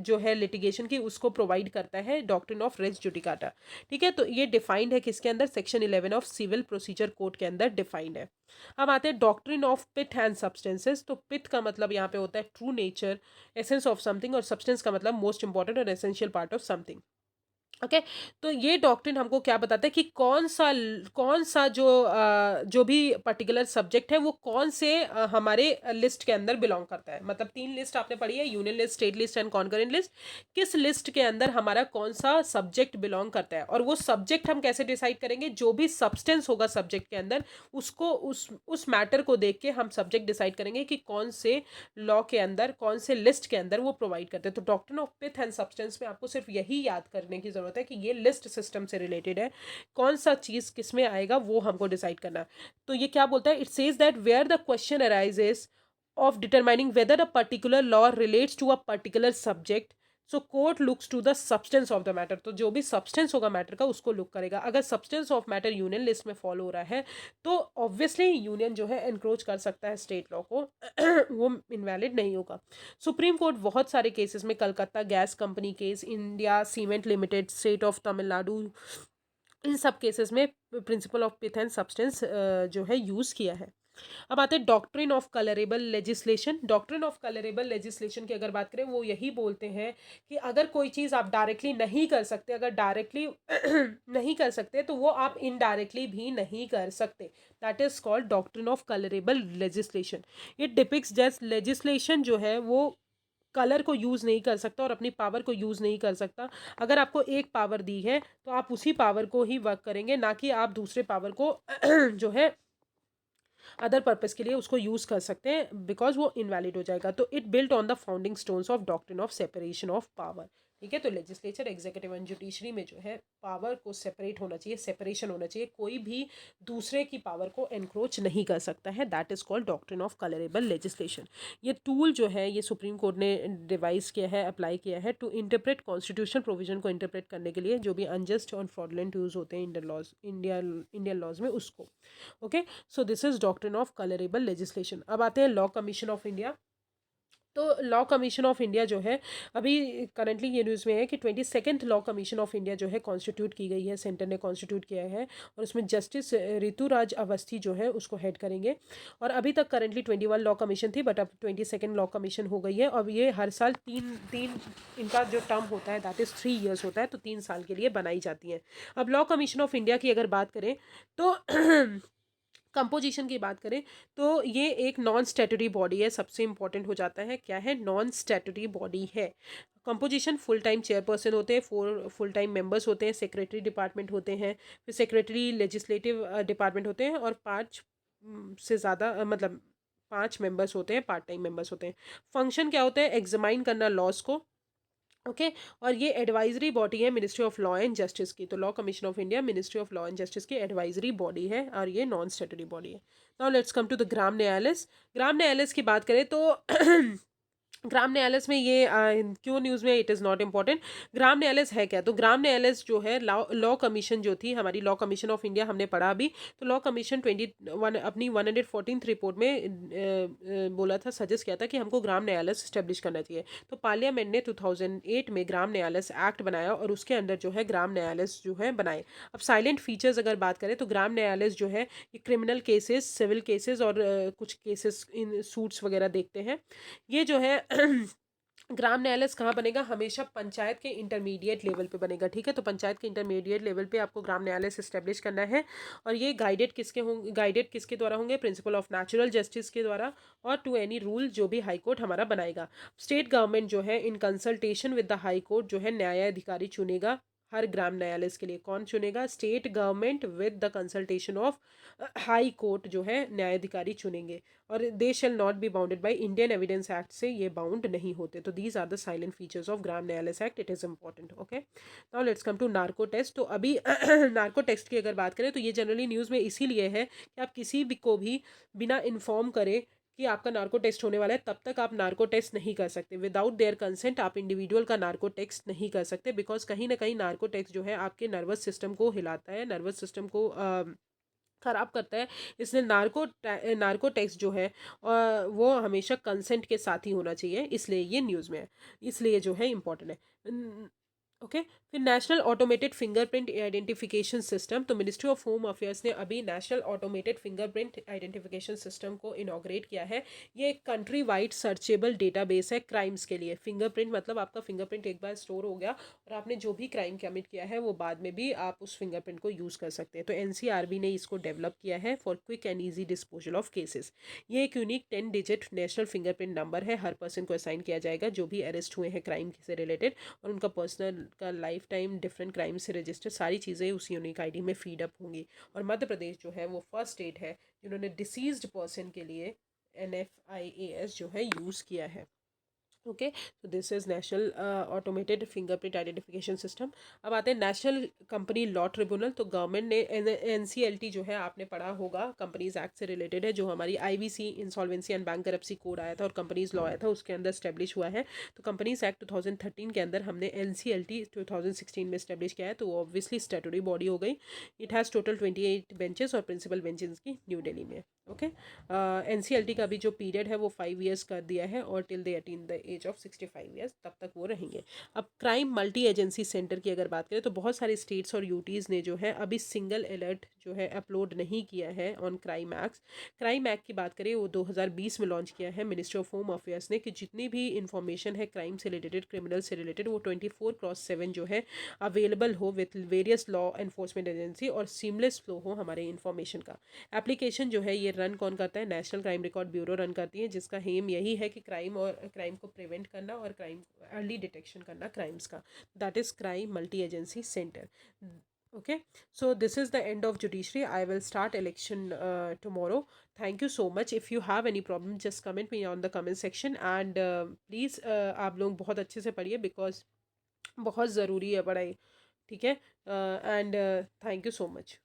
जो है लिटिगेशन की उसको प्रोवाइड करता है डॉक्ट्रिन ऑफ रेस जुडिकाटा। ठीक है, तो ये डिफाइंड है किसके अंदर? Section 11 of civil procedure code के अंदर डिफाइंड है। अब आते हैं doctrine of pith and substances. तो पिथ का मतलब यहाँ पे होता है true nature, essence of something, और सब्सटेंस का मतलब मोस्ट इंपॉर्टेंट और essential part of something. Okay, तो ये डॉक्ट्रिन हमको क्या बताता है कि कौन सा जो भी पर्टिकुलर सब्जेक्ट है वो कौन से हमारे लिस्ट के अंदर बिलोंग करता है। मतलब 3 लिस्ट आपने पढ़ी है, union list, state list and concurrent list. किस लिस्ट के अंदर हमारा कौन सा सब्जेक्ट बिलोंग करता है, और वो सब्जेक्ट हम कैसे डिसाइड करेंगे? जो भी सब्सटेंस होगा सब्जेक्ट के अंदर उसको उस मैटर को देख के हम सब्जेक्ट डिसाइड करेंगे कि कौन से लॉ के अंदर, कौन से लिस्ट के अंदर वो प्रोवाइड करते हैं। तो doctrine of pith and substance में आपको सिर्फ यही याद करने की जरूरत है कि ये लिस्ट सिस्टम से रिलेटेड है, कौन सा चीज किस में आएगा वो हमको डिसाइड करना है। तो ये क्या बोलता है? It says that where the question arises of determining whether a particular law relates to a particular subject, so court looks to the substance of the matter। तो जो भी substance होगा मैटर का उसको लुक करेगा। अगर substance of matter union list में follow हो रहा है तो ऑब्वियसली यूनियन जो है एनक्रोच कर सकता है स्टेट लॉ को वो इनवैलिड नहीं होगा। सुप्रीम कोर्ट बहुत सारे केसेस में, Calcutta gas company case, India cement limited, state of Tamil Nadu, इन सब केसेस में principle of pith and substance जो है यूज़ किया है। अब आते हैं doctrine of colourable legislation. Doctrine of colourable legislation की अगर बात करें, वो यही बोलते हैं कि अगर कोई चीज़ आप डायरेक्टली नहीं कर सकते, अगर डायरेक्टली नहीं कर सकते तो वो आप इनडायरेक्टली भी नहीं कर सकते। That is called doctrine of colourable legislation. It depicts just legislation जो है वो कलर को यूज़ नहीं कर सकता और अपनी पावर को यूज़ नहीं कर सकता। अगर आपको एक पावर दी है तो आप उसी पावर को ही वर्क करेंगे, ना कि आप दूसरे पावर को जो है अदर पर्पस के लिए उसको यूज़ कर सकते हैं, बिकॉज वो इनवैलिड हो जाएगा। तो it built on the founding stones of doctrine of separation of power. ठीक है। तो लेजिस्लेचर, एग्जीक्यूटिव एंड जुडिशरी में जो है पावर को सेपरेट होना चाहिए, सेपरेशन होना चाहिए, कोई भी दूसरे की पावर को एनक्रोच नहीं कर सकता है। That is called doctrine of colourable legislation. ये टूल जो है ये सुप्रीम कोर्ट ने डिवाइस किया है, अप्लाई किया है टू इंटरप्रेट कॉन्स्टिट्यूशनल प्रोविजन को इंटरप्रेट करने के लिए, जो भी अनजस्ट और फ्रॉडलेंट यूज़ होते हैं इंडियन लॉज में उसको। Okay, so this is doctrine of colourable legislation. अब आते हैं लॉ कमीशन ऑफ इंडिया। तो लॉ कमीशन ऑफ इंडिया जो है अभी करंटली ये न्यूज़ में है कि 22nd law commission of India जो है कॉन्स्टिट्यूट की गई है, सेंटर ने कॉन्स्टिट्यूट किया है, और उसमें जस्टिस ऋतुराज अवस्थी जो है उसको हेड करेंगे। और अभी तक करंटली 21 लॉ कमीशन थी, बट अब 22nd लॉ कमीशन हो गई है। अब ये हर साल तीन तीन इनका जो टर्म होता है दैट इज़ 3 years होता है, तो 3 साल के लिए बनाई जाती हैं। अब लॉ कमीशन ऑफ इंडिया की अगर बात करें तो कंपोजिशन की बात करें तो ये एक नॉन स्टैट्यूटरी बॉडी है। सबसे इंपॉर्टेंट हो जाता है क्या है, नॉन स्टैट्यूटरी बॉडी है। कंपोजिशन, फुल टाइम चेयरपर्सन होते हैं, 4 फुल टाइम मेंबर्स होते हैं, सेक्रेटरी डिपार्टमेंट होते हैं, फिर सेक्रेटरी लेजिस्लेटिव डिपार्टमेंट होते हैं, और 5 से ज़्यादा मतलब 5 मेंबर्स होते हैं, पार्ट टाइम मेंबर्स होते हैं। फंक्शन क्या होता है, एग्जामाइन करना लॉज को। ओके, और ये एडवाइजरी बॉडी है ministry of law and justice की। तो law commission of India ministry of law and justice की एडवाइजरी बॉडी है, और ये नॉन स्टैट्यूटरी बॉडी है। Now let's come to the Gram Nyayalaya. Gram न्यायालय की बात करें तो ग्राम न्यायालय में ये क्यों न्यूज़ में, इट इज़ नॉट इम्पॉर्टेंट। ग्राम न्यायालय है क्या, तो ग्राम न्यायालय जो है लॉ कमीशन जो थी हमारी, लॉ कमीशन ऑफ इंडिया हमने पढ़ा अभी। तो लॉ कमीशन 21 अपनी 114th रिपोर्ट में बोला था, सजेस्ट किया था कि हमको ग्राम न्यायालय इस्टेब्लिश करना चाहिए। तो पार्लियामेंट ने 2008 में ग्राम न्यायालय एक्ट बनाया, और उसके अंदर जो है ग्राम न्यायालय जो है बनाए। अब साइलेंट फीचर्स अगर बात करें तो ग्राम न्यायालय जो है ये क्रिमिनल केसेस, सिविल केसेस और कुछ केसेस इन सूट्स वगैरह देखते हैं। ये जो है ग्राम न्यायालय कहाँ बनेगा, हमेशा पंचायत के इंटरमीडिएट लेवल पे बनेगा। ठीक है, तो पंचायत के इंटरमीडिएट लेवल पे आपको ग्राम न्यायालय इस्टेब्लिश करना है। और ये गाइडेड किसके द्वारा होंगे, प्रिंसिपल ऑफ नेचुरल जस्टिस के द्वारा, और टू एनी रूल जो भी हाई कोर्ट हमारा बनाएगा। स्टेट गवर्नमेंट जो है in consultation with the high court जो है न्यायाधिकारी चुनेगा। हर ग्राम न्यायालय के लिए कौन चुनेगा, state government with the consultation of high court जो है न्यायाधिकारी चुनेंगे। और they shall not be bounded by Indian evidence act से ये बाउंड नहीं होते। तो these are the silent features of Gram Nyayalaya act, it is important. Okay, now let's come to narco test. तो अभी नार्को टेस्ट की अगर बात करें तो ये जनरली न्यूज़ में इसीलिए है कि आप किसी भी को भी बिना इन्फॉर्म करे कि आपका नार्को टेस्ट होने वाला है तब तक आप नार्को टेस्ट नहीं कर सकते। विदाउट देयर कंसेंट आप इंडिविजुअल का नार्को टेस्ट नहीं कर सकते, बिकॉज कहीं ना कहीं नार्को टेस्ट जो है आपके नर्वस सिस्टम को हिलाता है, नर्वस सिस्टम को खराब करता है। इसलिए नार्को टेस्ट जो है वो हमेशा कंसेंट के साथ ही होना चाहिए, इसलिए ये न्यूज़ में है, इसलिए जो है इम्पोर्टेंट है। ओके, फिर national automated fingerprint identification system. तो मिनिस्ट्री ऑफ होम अफेयर्स ने अभी national automated fingerprint identification system को इनॉग्रेट किया है। ये एक कंट्री वाइड सर्चेबल डेटाबेस है क्राइम्स के लिए। फिंगरप्रिंट मतलब आपका फिंगरप्रिंट एक बार स्टोर हो गया और आपने जो भी क्राइम कमिट किया है वो बाद में भी आप उस फिंगरप्रिंट को यूज़ कर सकते हैं। तो एनसीआरबी ने इसको डेवलप किया है for quick and easy disposal of cases. ये एक unique 10 digit national fingerprint number है, हर पर्सन को असाइन किया जाएगा जो भी अरेस्ट हुए हैं क्राइम से रिलेटेड, और उनका पर्सनल का लाइफ टाइम डिफरेंट क्राइम से रजिस्टर सारी चीज़ें उस यूनिक आईडी में फीड अप होंगी। और मध्य प्रदेश जो है वो फर्स्ट स्टेट है जिन्होंने डिसीज्ड पर्सन के लिए NFIAS जो है यूज़ किया है। ओके, तो this is national automated fingerprint identification system. अब आते हैं नेशनल कंपनी लॉ ट्रिब्यूनल। तो गवर्नमेंट ने NCLT जो है आपने पढ़ा होगा, कंपनीज एक्ट से रिलेटेड है, जो हमारी IBC insolvency and bankruptcy code आया था और कंपनीज लॉ आया था उसके अंदर स्टैब्लिश हुआ है। तो कंपनीज एक्ट 2013 के अंदर हमने NCLT 2016 में स्टैब्लिश किया है, तो वो ऑब्वियसली स्टैट्यूटरी बॉडी हो गई। इट हैज़ टोटल 28 बेंचेस और प्रिंसिपल बेंचेस की न्यू दिल्ली में। ओके, NCLT का भी जो पीरियड है वो 5 years कर दिया है, और till they attain the age of 65 years तब तक वो रहेंगे। अब क्राइम मल्टी एजेंसी सेंटर की अगर बात करें तो बहुत सारे स्टेट्स और यूटीज़ ने जो है अभी सिंगल अलर्ट जो है अपलोड नहीं किया है on crime act. Crime act की बात करें वो 2020 में लॉन्च किया है मिनिस्ट्री ऑफ होम अफेयर्स ने, कि जितनी भी इंफॉर्मेशन है क्राइम से रिलेटेड, क्रिमिनल से रिलेटेड, वो 24/7 जो है अवेलेबल हो with various law enforcement agency, और सीमलेस फ्लो हो हमारे इन्फॉर्मेशन का। एप्लीकेशन जो है ये रन कौन करता है, national crime record bureau run करती है, जिसका हेम यही है कि क्राइम को प्रिवेंट करना और क्राइम अर्ली डिटेक्शन करना क्राइम्स का। That is crime multi agency centre. Okay, so this is the end of judiciary. I will start election tomorrow. Thank you so much. If you have any problem just comment me on the comment section, and please आप लोग बहुत अच्छे से पढ़िए, because बहुत ज़रूरी है पढ़ाई। ठीक है। And thank you so much.